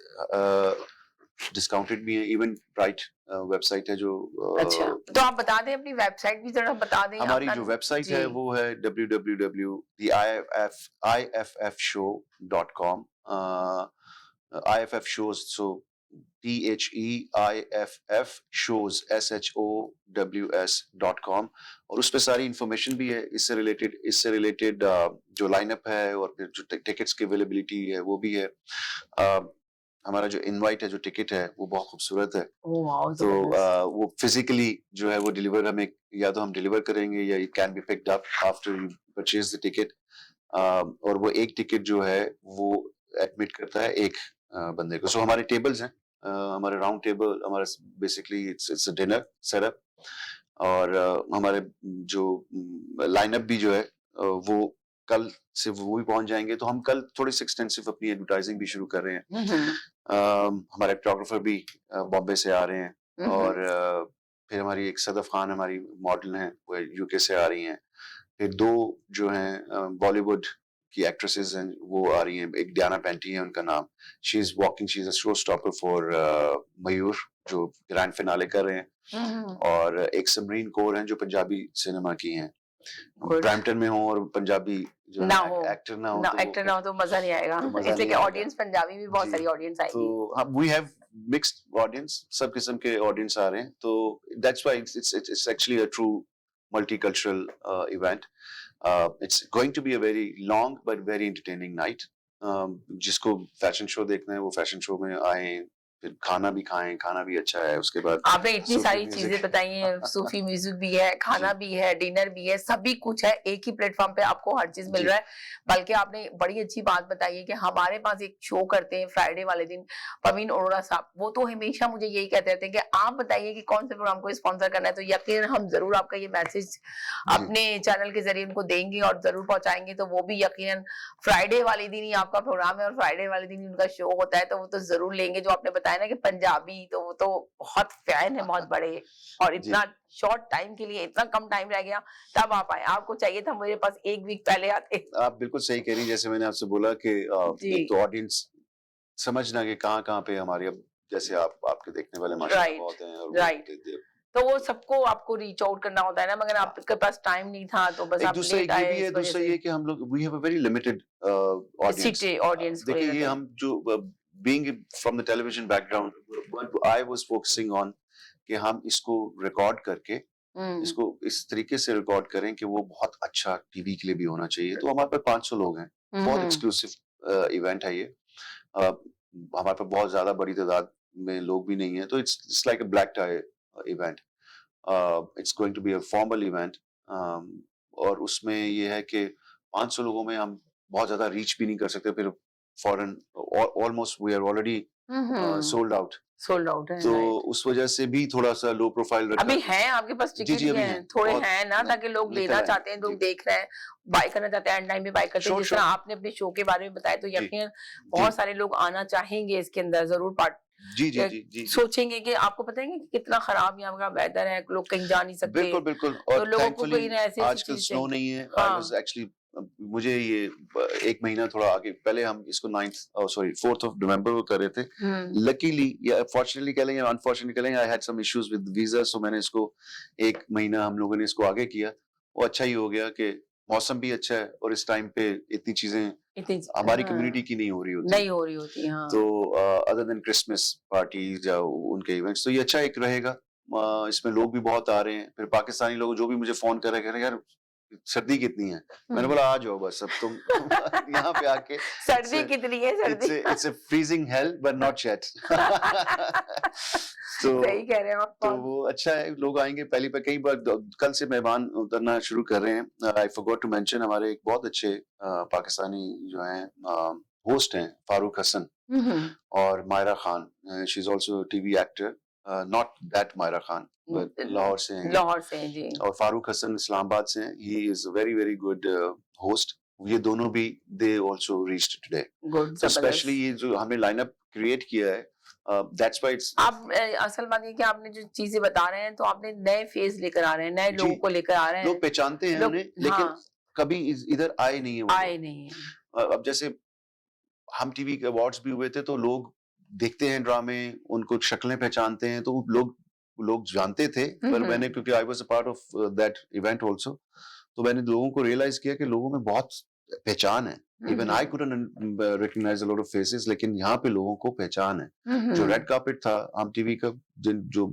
डिस्काउंटेड भी हैं, इवन ब्राइट वेबसाइट है जो अच्छा, तो आप बता दें अपनी वेबसाइट भी जरा बता दें हमारी अपना। जो वेबसाइट जी है वो है www.iffshows.com। IFF shows, so THEIFF shows SHOWS.com, और उस पे सारी इंफॉर्मेशन भी है इससे रिलेटेड जो लाइनअप है और फिर जो टिकट्स की अवेलेबिलिटी है वो भी है। हमारा जो इनवाइट है, जो टिकट है वो बहुत खूबसूरत है। ओह वाओ, तो जबरदस्त। वो फिजिकली जो है वो डिलीवर हमें, या तो हम डिलीवर करेंगे या it can be picked up after you purchase the ticket. और वो एक टिकट जो है वो एडमिट करता है एक बंदे को। सो हमारे टेबल्स हैं, हमारे राउंड टेबल, हमारा basically it's a dinner setup. और हमारे जो लाइनअप भी जो है वो कल से वो भी पहुंच जाएंगे। तो हम कल थोड़ी सी एक्सटेंसिव अपनी एडवर्टाइजिंग भी शुरू कर रहे हैं। हमारे फोटोग्राफर भी बॉम्बे से आ रहे हैं, और फिर हमारी एक सदफ खान हमारी मॉडल हैं, वो यूके से आ रही हैं। फिर दो जो हैं बॉलीवुड की एक्ट्रेसेस हैं वो आ रही हैं, एक डियाना पेंटी है उनका नाम, she is walking, she is a show stopper for Mayur जो ग्रैंड फिनाले कर रहे हैं। और एक समरीन कौर हैं जो पंजाबी सिनेमा की हैं, गुड ब्रैम्पटन में हो और पंजाबी जो ना है हो, एक्टर ना हो ना तो एक्टर ना हो तो मजा नहीं आएगा, तो मजा इसलिए नहीं कि आएगा ऑडियंस पंजाबी भी बहुत जी। सारी ऑडियंस आएगी। तो हम वी हैव मिक्स्ड ऑडियंस, सब किस्म के ऑडियंस आ रहे हैं। तो that's why it's actually a true multicultural event. It's going to be a very long but very entertaining night. जिसको फैशन शो देखना है वो फैशन शो में आए, फिर खाना भी खाएं, खाना भी अच्छा है, उसके बाद आपने इतनी सूफी सारी म्यूजिक। चीजें बताई हैं, सूफी म्यूजिक भी है, खाना जी भी है, डिनर भी है, सभी कुछ है, एक ही प्लेटफॉर्म पे आपको हर चीज मिल जी रहा है। बल्कि आपने बड़ी अच्छी बात बताई है कि हमारे पास एक शो करते हैं फ्राइडे वाले दिन, प्रवीण अरोड़ा साहब, वो तो हमेशा मुझे यही कहते रहते हैं कि आप बताइए कि कौन से प्रोग्राम को स्पॉन्सर करना है, तो यकीन हम जरूर आपका ये मैसेज जी अपने चैनल के जरिए उनको देंगे और जरूर पहुंचाएंगे। तो वो भी यकीनन फ्राइडे वाले दिन ही आपका प्रोग्राम है और फ्राइडे वाले दिन ही उनका शो होता है, तो वो तो जरूर लेंगे। जो आपने बताया ना कि पंजाबी, तो वो तो बहुत फैन है, बहुत बड़े, और जी। इतना शॉर्ट टाइम के लिए, इतना कम टाइम रह गया, तब आप आए। आपको चाहिए था मेरे पास एक वीक पहले आते। आप बिल्कुल सही कह रही हैं, जैसे मैंने आपसे बोला कि जी। एक तो ऑडियंस समझना कि कहाँ-कहाँ पे हमारी, अब जैसे आपके देखने वाले माशाल्लाह राइट, बहुत हैं, और वो राइट। दे तो वो सबको आपको रीच आउट करना होता है ना, मगर हाँ। आपके पास टाइम नहीं था, तो बस एक आप दूसरा लेट एक ये आए भी है, इस वजह दूसरा से। ये कि हम लोग we have a very limited audience. City audience को ले देखिए, ये लेते हैं। हम जो being from the television background, what I was focusing on कि हम इसको रिकॉर्ड करके, हम्म इसको इस तरीके से रिकॉर्ड करें कि वो बहुत अच्छा टीवी के लिए भी होना चाहिए। तो हमारे पास 500 लोग हैं, बहुत हम्म एक्सक्लूसिव इवेंट है ये। हमारे पास बहुत ज्यादा बड़ी तादाद में लोग भी नहीं है, तो it's like a black tie event. It's going to be a formal event, और उसमें ये है कि 500 लोगों में हम बहुत ज्यादा रीच भी नहीं कर सकते, फिर फॉरन almost we are already hmm sold out. Sold out है, तो राइट। उस वजह से भी थोड़ा सा लो प्रोफाइल रखा। अभी हैं आपके पास जी टिकट जी, अभी हैं, हैं, थोड़े बहुत हैं ना, ताकि लोग निकल लेना आए चाहते हैं, हैं। लोग जी, देख रहे हैं, बाय करना चाहते हैं, एंड टाइम पे बाय करते हैं। श्योर जिस तरह श्योर। आपने अपने शो के बारे में बताया, तो जी यकीनन जी बहुत सारे लोग आना चाहेंगे इसके अंदर, जरूर पार्ट जी जी जी जी। सोचेंगे कि आपको पता है कि कितना खराब यहाँ का वेदर है, लोग कहीं जा नहीं सकते, बिल्कुल बिल्कुल, तो और लोगों को थैंकफुली कहीं ना ऐसी ऐसी आजकल चीजें स्नो चाहिए। नहीं है। आई वाज हाँ। एक्चुअली, मुझे ये एक महीना थोड़ा आगे, पहले हम इसको 4th of November को कर रहे थे। लकीली या फॉर्चुनेटली कह लेंगे, अनफॉर्चुनेटली कह लेंगे, I had some issues with visa, so मैंने इसको एक महीना हम लोगों ने इसको आगे किया। वो अच्छा ही हो गया कि मौसम भी अच्छा है, और इस टाइम पे इतनी चीजें इतनी हमारी हाँ, कम्युनिटी की नहीं हो रही होती। नहीं हो रही होती, हाँ। तो अदर देन क्रिसमस पार्टीज या उनके इवेंट्स, तो ये अच्छा एक रहेगा। इसमें लोग भी बहुत आ रहे हैं। फिर पाकिस्तानी लोग जो भी मुझे फोन कर रहे हैं, कह रहे हैं, यार सर्दी कितनी है। मैंने बोला आ जाओ बस, अब तुम यहाँ पे आके। सर्दी कितनी है, सर्दी। It's a freezing hello but not yet. सही कह रहे हो आप। तो वो अच्छा है, लोग आएंगे। पहली बार, कई बार कल से मेहमान उतरना शुरू कर रहे हैं। आई फॉरगॉट टू मेंशन, हमारे एक बहुत अच्छे पाकिस्तानी जो हैं होस्ट हैं, फारूक हसन और Maira Khan. She is also TV actor, not that Maira Khan, but Lahore से हैं ये। लाहौर से हैं, जी। और फारूक हसन इस्लामाबाद से हैं। He is a very very good host. ये दोनों भी they also reached today. Good, तो स्पेशली ये जो हमने लाइनअप क्रिएट किया है, दैट्स व्हाई इट्स। आप असल बात ये कि आपने जो चीजें बता रहे हैं, तो आपने नए फेस लेकर आ रहे हैं, नए जी, लोगों को लेकर आ रहे हैं। लोग पहचानते हैं लोग, उन्हें, लेकिन हाँ, कभी इधर आए नहीं है वो आए लोग। नहीं है। अब जैसे हम टीवी के अवार्ड्स भी हुए थे, तो लोग देखते हैं ड्रामे, उनको शक्लें पहचानते हैं, तो लोग जानते थे। पर मैंने, क्योंकि I was a part of that event also, तो मैंने लोगों को रियलाइज किया कि लोगों में बहुत पहचान है। Even I couldn't recognise a lot of faces, लेकिन यहाँ पे लोगों को पहचान है। जो रेड कार्पेट था हम टीवी का, जो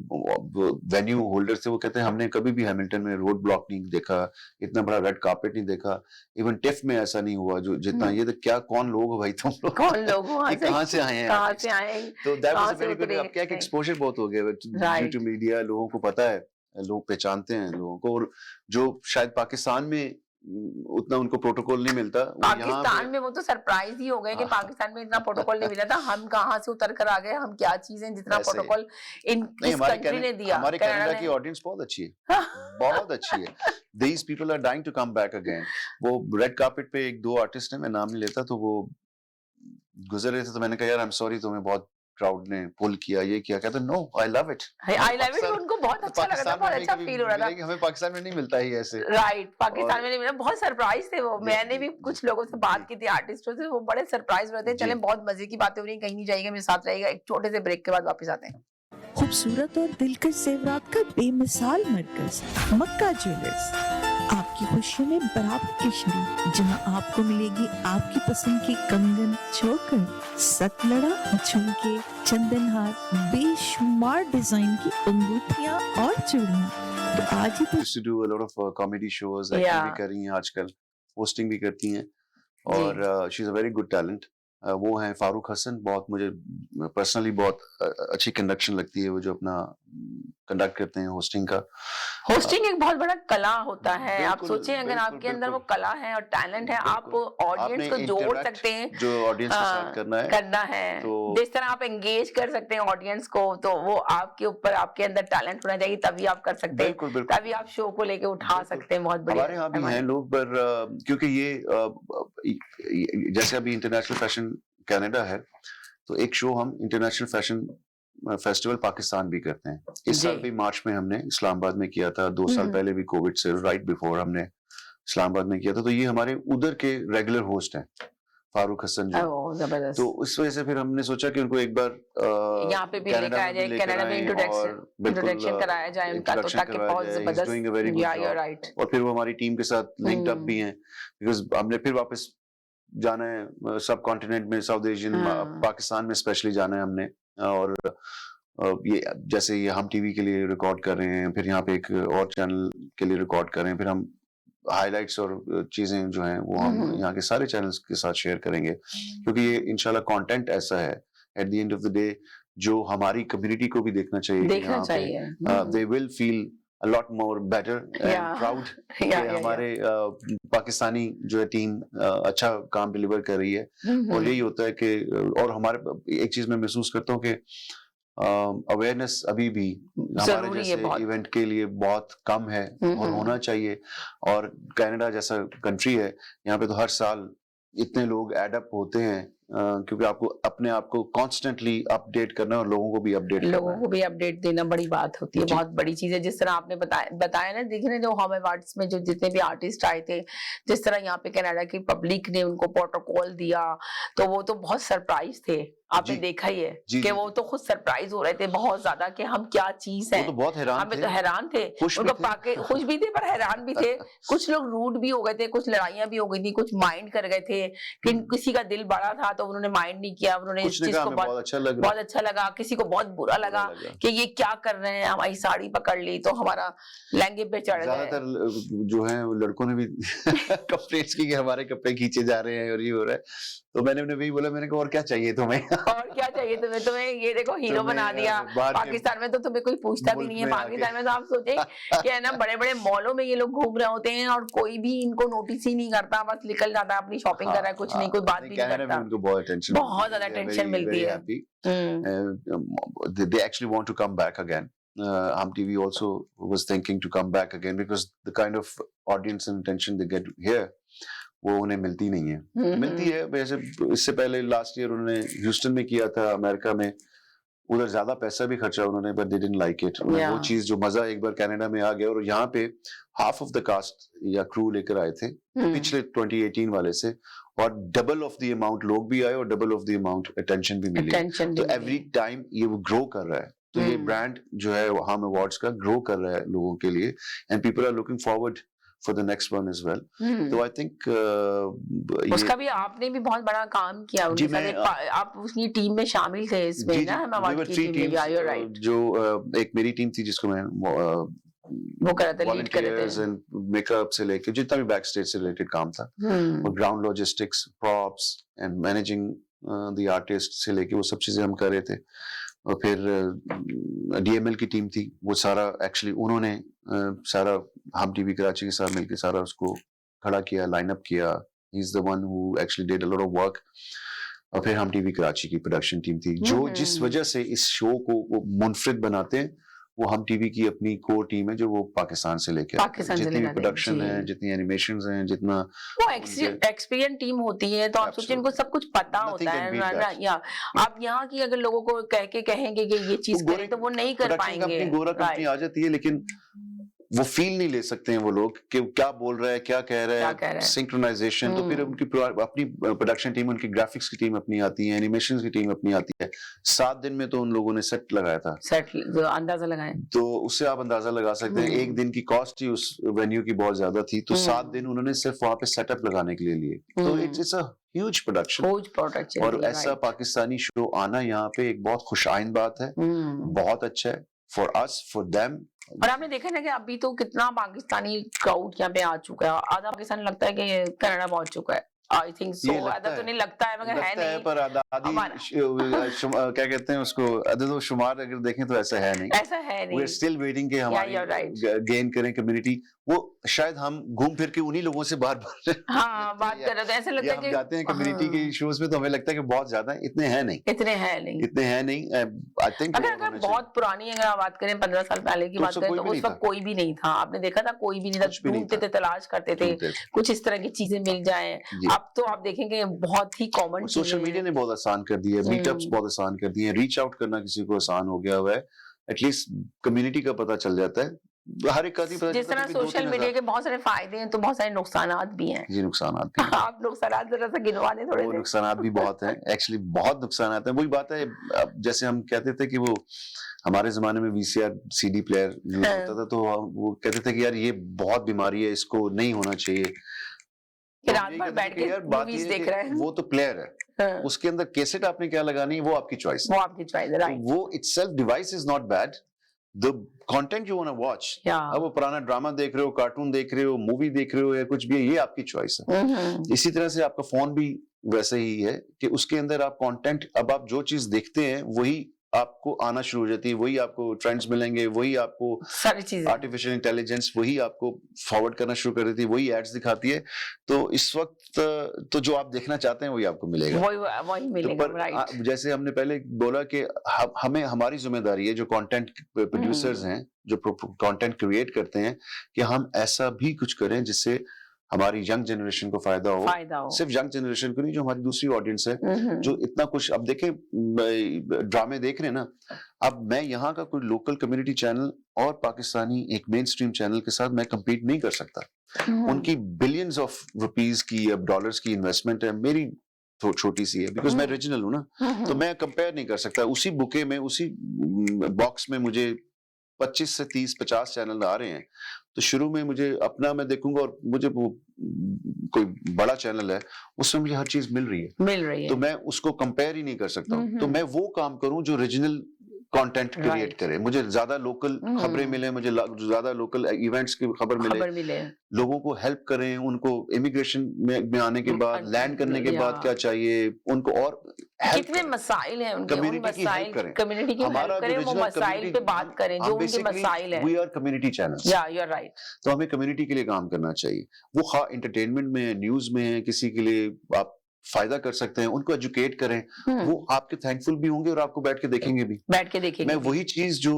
वेन्यू होल्डर थे, वो कहते हैं हमने कभी भी हैमिल्टन में रोड ब्लॉक नहीं देखा, इतना बड़ा रेड कार्पेट नहीं देखा, इवन टिफ में ऐसा नहीं हुआ जो जितना ये। तो क्या, कौन लोग हो भाई तुम लोग? कौन लोग हो, ये कहाँ से आए हैं? कहाँ से आए? तो दैट वाज कहाँ अ से वेरी गुड। उतरे? अब क्या है कि एक्सपोजर बहुत हो गया ड्यू राइट। टू मीडिया, लोगों को पता है, लोग पहचानते हैं लोगों को। और जो शायद पाकिस्तान में उतना उनको प्रोटोकॉल नहीं मिलता, वो यहाँ पाकिस्तान में वो तो सरप्राइज ही हो गए कि पाकिस्तान में इतना प्रोटोकॉल नहीं मिला था। हम कहाँ से उतर कर आ गए, हम क्या चीजें, जितना ऐसे। प्रोटोकॉल नहीं, इस कंट्री ने दिया, हमारे कनाडा कनाडा की ने। ऑडियंस बहुत अच्छी है, बहुत अच्छी है। These people are dying to come back again. वो रेड कार्पेट पे एक दो आर्टिस्ट हैं, मैं नाम नहीं लेता, तो वो गुजर रहे थे, तो मैंने कहा यार आई एम सॉरी, तुम्हें बहुत क्राउड ने पुल किया, ये किया। कहते no, I love it, I love it. उनको बहुत अच्छा लगा था, बहुत अच्छा फील हो रहा था। हमें पाकिस्तान में नहीं मिलता ही ऐसे। राइट, पाकिस्तान में नहीं मिला, बहुत सरप्राइज थे वो। मैंने भी कुछ लोगों से बात की थी, आर्टिस्टों से, वो बड़े सरप्राइज हुए थे। चले, बहुत मजे की बातें हो रही, कहीं नहीं जाएगा, मेरे साथ रहेगा। एक छोटे से ब्रेक के बाद वापस आते हैं। खूबसूरत और दिलकश जेवरात का बेमिसाल मरकज मक्का ज्वेलर्स, आपकी खुशियों में बराबर की शरीक, जहां आपको मिलेगी आपकी पसंद की कंगन, चोकर, सतलड़ा, झुमके, चंदनहार, बेशुमार डिजाइन की अंगूठियां और चूड़ियां। तो आज ही used to do a lot of comedy shows, acting भी कर रही हैं आजकल, होस्टिंग भी करती हैं, और she is a very good talent. वो हैं फारूक हसन, बहुत मुझे पर्सनली बहुत अच्छी कंडक्शन लगती है वो जो अपना कंडक्ट करते हैं होस्टिंग का। होस्टिंग एक बहुत बड़ा कला होता है। आप बिल्कुल, सोचें अगर बिल्कुल, आपके अंदर वो बिल्कुल। कला है और टैलेंट है, आप बिल्कुल। ऑडियंस आपने को जोड़ interact सकते हैं, जो ऑडियंस के साथ करना है, तो जिस तरह आप एंगेज कर सकते हैं ऑडियंस को, तो वो आपके ऊपर, आपके अंदर टैलेंट होना चाहिए, तभी आप कर सकते हैं, बिल्कुल, बिल्कुल। तभी आप शो को लेके उठा बिल्कुल। सकते हैं। बहुत बढ़िया हमारे यहाँ भी हैं लोग, पर क्योंकि जैसे अभी इंटरनेशनल फैशन कनाडा है, तो एक शो हम इंटरनेशनल फैशन फेस्टिवल पाकिस्तान भी करते हैं। इस साल जी। भी मार्च में हमने इस्लामाबाद में किया था, 2 साल पहले भी कोविड से राइट बिफोर हमने इस्लामाबाद में किया था। तो ये हमारे उधर के रेगुलर होस्ट हैं, फारूक हसन जी। ओह, जबरदस्त। तो इस वजह से फिर हमने सोचा कि उनको एक बार यहाँ पे भी लेकर आया जाए, कनाडा में इंट्रोडक्शन कराया जाए उनका, तो ताकि बहुत जबरदस्त। या यू राइट। और फिर वो हमारी टीम के साथ लिंक्ड अप भी हैं, बिकॉज हमने फिर वापस जाना है सब कॉन्टिनेंट में, साउथ एशियन, पाकिस्तान में स्पेशली जाना है हमने। और ये जैसे ये हम टीवी के लिए रिकॉर्ड कर रहे हैं, फिर यहाँ पे एक और चैनल के लिए रिकॉर्ड कर रहे हैं, फिर हम हाइलाइट्स और चीजें जो हैं वो हम यहाँ के सारे चैनल्स के साथ शेयर करेंगे, क्योंकि ये इंशाल्लाह कंटेंट ऐसा है at the end of the day जो हमारी कम्युनिटी को भी देखना चाहिए। They will feel a lot more better and proud कि हमारे पाकिस्तानी जो है टीम अच्छा काम डिलीवर कर रही है। और यही होता है कि और हमारे एक चीज मैं महसूस करता हूँ कि अवेयरनेस अभी भी हमारे जैसे इवेंट के लिए बहुत कम है और होना चाहिए। और कनाडा जैसा कंट्री है, यहाँ पे तो हर साल इतने लोग एडअप होते हैं, क्योंकि आपको अपने आप को कॉन्स्टेंटली अपडेट करना और लोगों को भी अपडेट देना बड़ी बात होती है, बहुत बड़ी चीज है। जिस तरह आपने बताया ना, देखिए जो हम अवार्ड्स में जो जितने भी आर्टिस्ट आए थे, जिस तरह यहाँ पे कनाडा की पब्लिक ने उनको प्रोटोकॉल दिया, तो वो तो बहुत सरप्राइज थे। आपने देखा ही है कि वो तो खुद सरप्राइज हो रहे थे बहुत ज्यादा कि हम क्या चीज है। तो बहुत हैरान थे, उनको पाके खुश भी थे पर हैरान भी थे। कुछ लोग रूड भी हो गए थे, कुछ लड़ाइयां भी हो गई थी, कुछ माइंड कर गए थे, किसी का दिल बड़ा था तो उन्होंने माइंड नहीं किया, उन्होंने इस चीज को बहुत अच्छा लगा, किसी को बहुत बुरा लगा कि ये क्या कर रहे हैं, हमारी साड़ी पकड़ ली तो हमारा लहंगे पे चढ़ गए। ज्यादातर जो है लड़कों ने भी कंप्लेंट्स की कि हमारे कपड़े खींचे जा रहे हैं और ये हो रहा है। तो मैंने उन्हें वही बोला, मैंने कहा और क्या चाहिए तुम्हें और क्या चाहिए तुम्हें ये देखो हीरो बना दिया। पाकिस्तान में तो तुम्हें कोई पूछता भी नहीं है। पाकिस्तान में तो आप सोचे कि है ना, बड़े बड़े मॉलों में ये लोग घूम रहे होते हैं और कोई भी इनको नोटिस ही नहीं करता, बस निकल जाता है, अपनी शॉपिंग कर रहा है, कुछ नहीं, कोई बात भी नहीं करता। उनको बहुत ज्यादा टेंशन मिलती है। They actually want to come back again. Hum TV also was thinking to come back again because the kind of audience and attention they get here वो उन्हें मिलती नहीं है। मिलती है वैसे, इससे पहले लास्ट ईयर उन्होंने ह्यूस्टन में किया था अमेरिका में, उधर ज्यादा पैसा भी खर्चा उन्होंने, but they didn't like it. वो चीज जो मजा एक बार कनाडा में आ गया, और यहाँ पे हाफ ऑफ द कास्ट या क्रू लेकर आए थे पिछले 2018 वाले से, और डबल ऑफ द अमाउंट लोग भी आए और double of the amount attention भी मिली। तो एवरी टाइम ये वो ग्रो कर रहा है। तो ये ब्रांड जो है हम अवार्ड्स का ग्रो कर रहा है लोगों के लिए, and people are looking forward for the next one as well. तो I think उसका भी आपने भी बहुत बड़ा काम किया उनके साथ, आप उसकी टीम में शामिल थे इसमें ना, हम अवार्ड की टीम में। You're right. जो एक मेरी टीम थी जिसको मैं वो कर रहे थे, लीड कर रहे थे, मेकअप से लेके जितना भी बैक स्टेज से रिलेटेड काम था, और ground logistics, props and managing the artist से लेके वो सब चीजें हम कर रहे थे। और फिर डीएमएल की टीम थी, वो सारा एक्चुअली उन्होंने सारा हम टीवी कराची के साथ मिलकर सारा उसको खड़ा किया, लाइनअप किया। He is the one who actually did a lot of work. और फिर हम टीवी कराची की प्रोडक्शन टीम थी, जो जिस वजह से इस शो को वो मुनफरिद बनाते हैं, वो हम टीवी की अपनी कोर टीम है जो वो पाकिस्तान से लेके जितनी भी प्रोडक्शन है, जितनी एनिमेशंस हैं, जितना वो एक्सपीरियंस टीम होती है, तो आप सोचिए इनको सब कुछ पता होता है। या आप यहाँ की अगर लोगों को कहेंगे कि ये चीज करें तो वो नहीं कर पाएंगे। गोरा कंपनी आ जाती है, लेकिन वो फील नहीं ले सकते हैं वो लोग कि क्या बोल रहा है, क्या कह रहा है, सिंक्रोनाइजेशन। तो फिर उनकी अपनी प्रोडक्शन टीम, उनकी ग्राफिक्स की टीम अपनी आती है, एनिमेशन की टीम अपनी आती है। 7 दिन में तो उन लोगों ने सेट लगाया था, अंदाजा लगाए, तो उससे आप अंदाजा लगा सकते हैं। एक दिन की कॉस्ट ही उस वेन्यू की बहुत ज्यादा थी, तो 7 दिन उन्होंने सिर्फ वहां पे सेटअप लगाने के लिए लिए। तो इट्स अ ह्यूज प्रोडक्शन। और ऐसा पाकिस्तानी शो आना यहाँ पे एक बहुत खुशाइन बात है, बहुत अच्छा है फॉर अस, फॉर देम। और आपने देखा ना कि अभी तो कितना पाकिस्तानी क्राउड यहाँ पे आ चुका है, आधा पाकिस्तान लगता है कि कनाडा पहुंच चुका है। आई थिंक सो, ये लगता ऐसा तो है। नहीं लगता है, मगर है लगता है नहीं पर आदि हमारा। क्या कहते हैं उसको, अदद व शुमार अगर देखें तो ऐसा है नहीं। ऐसा है वी आर नहीं। स्टिल वेटिंग कि हमारी you're right. गेन करें कम्युनिटी। वो शायद हम घूम फिर के उन्हीं लोगों से बार बार हाँ, बात कर रहे थे, ऐसे लगता या है हम कि जाते हैं कम्युनिटी के हाँ, शोज में तो हमें लगता है कि बहुत ज्यादा है, इतने हैं नहीं, इतने हैं नहीं। इतने हैं नहीं। आई थिंक अगर बहुत पुरानी अगर आप बात करें 15 साल पहले की तो बात उससे करें कोई तो भी उस नहीं वक्त था। कोई भी नहीं था, आपने देखा था कोई भी नहीं था, कुछ भी नहीं ढूंढते था। थे, तलाश करते थे, कुछ इस तरह की चीजें मिल जाएं। जी। अब तो आप देखेंगे बहुत ही कॉमन सोशल मीडिया ने बहुत आसान कर दिया है, मीटअप्स हम्म। बहुत आसान कर दिए हैं, रीच आउट करना किसी को आसान हो गया हुआ है, एटलीस्ट कम्युनिटी का पता चल जाता है, हर एक का नहीं पता जिस चलता तरह कि 2-3 सोशल मीडिया के बहुत सारे फायदे हैं तो बहुत सारे नुकसानात भी हैं। जी नुकसानात भी हैं। आप नुकसानात जरा सा गिनवा दें थोड़े वो से। नुकसानात भी बहुत हैं, एक्चुअली बहुत नुकसानात हैं। वही बात है, अब जैसे हम कहते थे कि वो हमारे जमाने में वीसीआर सीडी प्लेयर यूज हाँ। होता था, तो वो कहते थे कि यार ये बहुत बीमारी है, इसको नहीं होना चाहिए। कि तो हम रात यही भर कहते थे बैठ कि के यार बात मूवीज ये है देख कि रहे हैं। वो तो प्लेयर है, हाँ, उसके अंदर कैसेट आपने क्या लगानी है वो आपकी चॉइस है। वो आपकी चॉइस है, तो राइट। वो itself device is not bad, the content you want to watch, या अब वो पुराना ड्रामा देख रहे हो, कार्टून देख रहे हो, मूवी देख रहे हो या कुछ भी है, ये आपकी चॉइस है। इसी तरह से आपका फोन भी वैसे ही है कि उसके अंदर आप कंटेंट, अब आप जो चीज देखते हैं वही आपको आना शुरू हो जाती है, वही आपको ट्रेंड्स मिलेंगे, वही आपको सारी चीजें। आर्टिफिशियल इंटेलिजेंस वही आपको फॉरवर्ड करना शुरू कर देती है, वही एड्स दिखाती है। तो इस वक्त तो जो आप देखना चाहते हैं वही आपको मिलेगा। वही तो मिलेगा, पर राइट। जैसे हमने पहले बोला कि हमें हमारी जिम्मेदारी है जो कंटेंट प्रोड्यूसर्स हैं, जो कंटेंट क्रिएट करते हैं, कि हम ऐसा भी कुछ करें जिससे हमारी यंग जनरेशन को फायदा हो। सिर्फ यंग जनरेशन को नहीं, जो हमारी दूसरी ऑडियंस है, जो इतना कुछ, अब देखें ड्रामे देख रहे हैं ना, अब मैं यहाँ का कोई लोकल कम्युनिटी चैनल और पाकिस्तानी एक मेन स्ट्रीम चैनल के साथ मैं compete नहीं कर सकता। उनकी बिलियंस ऑफ रुपीस की या डॉलर्स की इन्वेस्टमेंट है, मेरी तो छोटी सी है, बिकॉज मैं रीजनल हूँ ना, तो मैं कंपेयर नहीं कर सकता। उसी बुके में, उसी बॉक्स में मुझे 25 से 30-50 चैनल आ रहे हैं, तो शुरू में मुझे अपना मैं देखूंगा, और मुझे वो कोई बड़ा चैनल है उसमें मुझे हर चीज मिल रही है, तो मैं उसको कंपेयर ही नहीं कर सकता हूँ। तो मैं वो काम करूं जो रीजनल कंटेंट क्रिएट करे, मुझे ज्यादा लोकल खबरें मिले, मुझे ज्यादा लोकल इवेंट्स की खबर मिले, लोगों को हेल्प करें, उनको इमिग्रेशन में आने के बाद, लैंड करने के बाद क्या चाहिए उनको, और कितने मसाइल हैं उनके, कम्युनिटी की हेल्प करें, कम्युनिटी की हेल्प करें, वो मसाइल पे बात करें जो उनके मसाइल हैं। वी आर कम्युनिटी चैनल्स, या यू आर राइट। तो हमें कम्युनिटी के लिए काम करना चाहिए। वो खा एंटरटेनमेंट में है, न्यूज में है, किसी के लिए आप फायदा कर सकते हैं, उनको एजुकेट करें, वो आपके थैंकफुल भी होंगे और आपको बैठ के देखेंगे भी। मैं वही चीज जो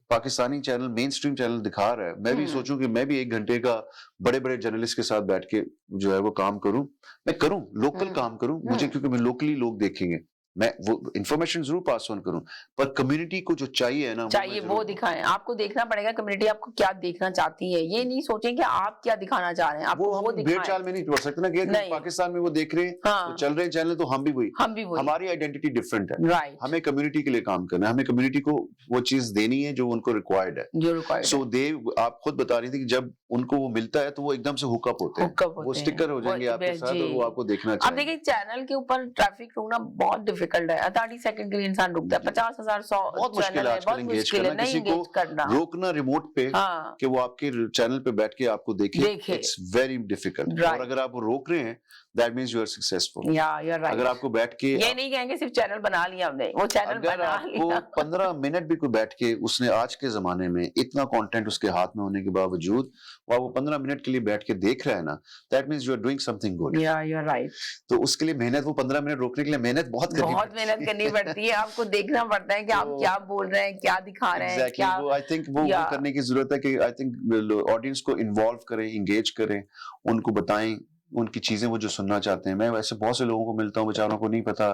Pakistani channel, main stream channel दिखा रहा है, मैं भी सोचूं कि मैं भी 1 घंटे का बड़े बड़े जर्नलिस्ट के साथ बैठ के जो है वो काम करूं, मैं करूं, लोकल काम करूं, मुझे क्योंकि मैं लोकली लोग देखेंगे, मैं वो इंफॉर्मेशन जरूर पास ऑन करूं, पर कम्युनिटी को जो चाहिए ना, वो दिखाएं। आपको देखना पड़ेगा कम्युनिटी आपको क्या देखना चाहती है, ये नहीं सोचें कि आप क्या दिखाना चाह रहे हैं, आपको वो दिखाएं। भेड़-चाल में नहीं पड़ सकते ना कि पाकिस्तान में वो देख रहे हैं, तो चल रहे हैं चैनल, तो हम भी वही, हमारी आइडेंटिटी डिफरेंट है, राइट। हमें कम्युनिटी के लिए काम करना है, हमें कम्युनिटी को वो चीज देनी है जो उनको रिक्वायर्ड है। सो दे, आप खुद बता रही थी कि जब उनको वो मिलता है तो वो एकदम से हुकअप होते हैं, वो स्टिकर हो जाएंगे आपके साथ और वो आपको देखना चाहिए। अब देखिए चैनल के ऊपर ट्रैफिक रोकना बहुत डिफिकल्ट है, 30 सेकंड के लिए इंसान रुकता है, 50,000 100 बहुत मुश्किल है आजकल एंगेज करना, किसी को रोकना रिमोट पे कि वो आपके चैनल पे बैठ के आपको देखे, इट्स वेरी डिफिकल्ट। और अगर आप रोक रहे हैं, that means you are successful. अगर आपको बैठ के, ये नहीं कहेंगे सिर्फ चैनल बना लिया हमने, वो चैनल बना लिया। 15 मिनट भी कोई बैठ के, उसने आज के जमाने में इतना कंटेंट उसके हाथ में होने के बावजूद वो 15 मिनट के लिए बैठ के देख रहा है ना, that means you are doing something good. या यू आर राइट। तो उसके लिए मेहनत, वो 15 मिनट रोकने के लिए मेहनत बहुत करनी पड़ती है, आपको देखना पड़ता है कि आप क्या बोल रहे हैं, क्या दिखा रहे हैं, क्या। आई थिंक वो करने की जरूरत है कि आई थिंक ऑडियंस को इन्वॉल्व करें, इंगेज करें, उनको बताएं उनकी चीजें वो जो सुनना चाहते हैं। मैं वैसे बहुत से लोगों को मिलता हूँ, बेचारों को नहीं पता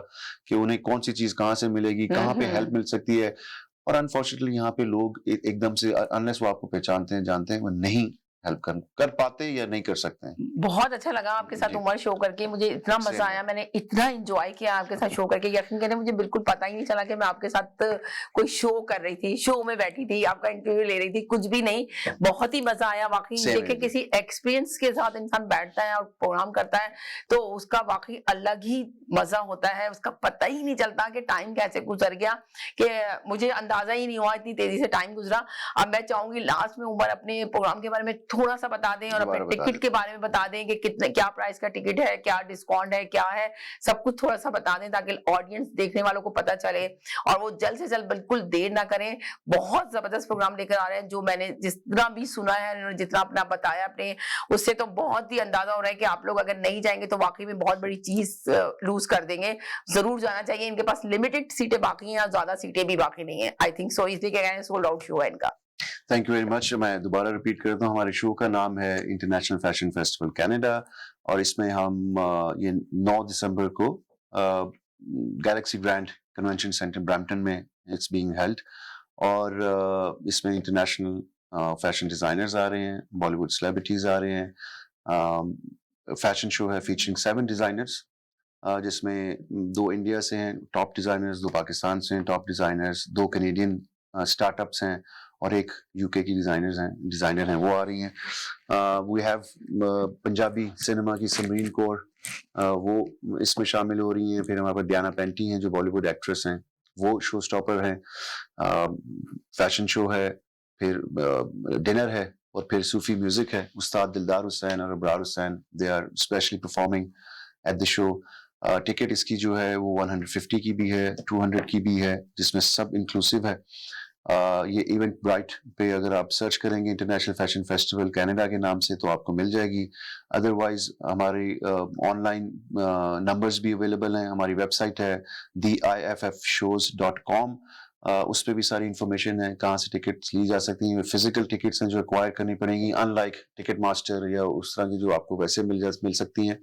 कि उन्हें कौन सी चीज कहाँ से मिलेगी, कहाँ पे हेल्प मिल सकती है, और अनफॉर्चुनेटली यहाँ पे लोग एकदम से, अनलेस वो आपको पहचानते हैं, जानते हैं, वो नहीं हेल्प कर पाते या नहीं कर सकते हैं। बहुत अच्छा लगा आपके साथ उमर शो करके, मुझे इतना मजा आया, मैंने इतना एंजॉय किया आपके साथ शो करके, यकीन करें मुझे बिल्कुल पता ही नहीं चला कि मैं आपके साथ कोई शो कर रही थी, शो में बैठी थी, आपका इंटरव्यू ले रही थी, कुछ भी नहीं। बहुत ही मजा आया वाकई। देखिए किसी एक्सपीरियंस के साथ इंसान बैठता है और प्रोग्राम करता है तो उसका वाकई अलग ही मजा होता है, उसका पता ही नहीं चलता कि टाइम कैसे गुजर गया, कि मुझे अंदाजा ही नहीं हुआ, इतनी तेजी से टाइम गुजरा। अब मैं चाहूंगी लास्ट में उमर अपने प्रोग्राम के बारे में थोड़ा सा बता दें और अपने दोबारा बता टिकट के बारे में बता दें कि कितने, क्या प्राइस का टिकट है, क्या डिस्काउंट है, क्या है, सब कुछ थोड़ा सा बता दें ताकि ऑडियंस देखने वालों को पता चले और वो जल्द से जल्द, बिल्कुल देर ना करें। बहुत जबरदस्त प्रोग्राम लेकर आ रहे हैं, जो मैंने जितना भी सुना है, उन्होंने जितना अपना बताया अपने, उससे तो बहुत ही अंदाजा हो रहा है कि आप लोग अगर नहीं जाएंगे तो वाकई में बहुत बड़ी चीज लूज कर देंगे। जरूर जाना चाहिए। इनके पास लिमिटेड सीटें बाकी हैं और ज्यादा सीटें भी बाकी नहीं है, आई थिंक सो, इसलिए कह रहे हैं सोल्ड आउट शो है इनका। Thank you very much. मैं दोबारा रिपीट करता हूँ, हमारे शो का नाम है इंटरनेशनल फैशन फेस्टिवल कनाडा और इसमें हम ये 9 दिसंबर को Galaxy grand convention centre Brampton में इट्स बीइंग हेल्ड और इसमें इंटरनेशनल फैशन डिजाइनर्स आ रहे हैं, बॉलीवुड सेलिब्रिटीज आ रहे हैं। फैशन शो है फीचरिंग 7 डिजाइनर्स जिसमें 2 इंडिया से हैं टॉप डिजाइनर्स, 2 पाकिस्तान से हैं टॉप डिजाइनर्स, 2 कनेडियन स्टार्टअप्स हैं और एक यूके की डिजाइनर हैं वो आ रही हैं। वी हैव पंजाबी सिनेमा की समरीन कौर, वो इसमें शामिल हो रही हैं। फिर हमारे पास डियाना पेंटी हैं जो बॉलीवुड एक्ट्रेस हैं, वो शो स्टॉपर हैं। फैशन शो है, फिर डिनर है और फिर सूफी म्यूजिक है। उस्ताद दिलदार हुसैन और Abrar Hussain, they are specially performing at the show. Ticket इसकी जो है वो 150 की भी है, 200 की भी है, जिसमें सब इंक्लूसिव है। ये इवेंट ब्राइट पे अगर आप सर्च करेंगे इंटरनेशनल फैशन फेस्टिवल कनाडा के नाम से तो आपको मिल जाएगी। अदरवाइज हमारी ऑनलाइन नंबर्स भी अवेलेबल हैं। हमारी वेबसाइट है theiffshows.com, उस पर भी सारी इंफॉर्मेशन है कहाँ से टिकट्स ली जा सकती हैं। फिजिकल टिकट्स हैं जो एक्वायर करनी पड़ेंगी, अनलाइक टिकट मास्टर या उस तरह की जो आपको वैसे मिल सकती हैं,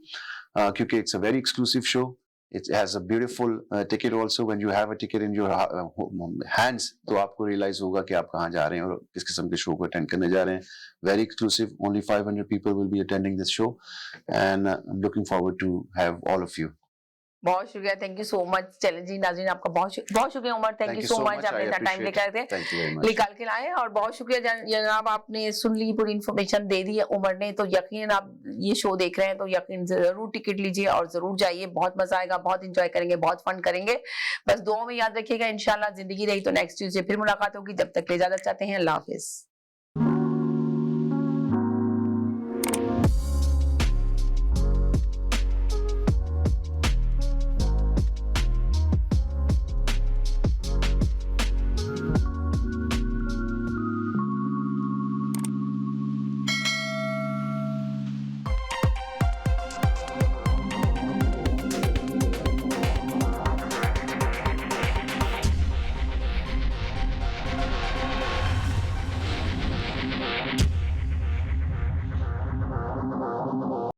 क्योंकि it's a very exclusive show. It has a beautiful ticket also. When you have a ticket in your hands, तो आपको realize होगा कि आप कहाँ जा रहे हैं और किस किस्म के शो को अटेंड करने जा रहे हैं। Very exclusive. Only 500 people will be attending this show, and I'm looking forward to have all of you. बहुत शुक्रिया, थैंक यू सो मच। चलें जी नाज़रीन, आपका बहुत शुक्रिया Umar, thank you so much, आपने इतना टाइम लेकर थे, Thank you very much. निकाल के लाए। और बहुत शुक्रिया जनाब, आपने सुन ली, पूरी इन्फॉर्मेशन दे दी है उमर ने। तो यकीन आप ये शो देख रहे हैं तो यकीन जरूर टिकट लीजिए और जरूर जाइए, बहुत मजा आएगा, बहुत इंजॉय करेंगे, बहुत फन करेंगे। बस दुआ में याद रखिएगा, इंशाल्लाह जिंदगी रही तो नेक्स्ट ट्यूसडे फिर मुलाकात होगी। जब तक ले इजाजत चाहते हैं, अल्लाह हाफिज।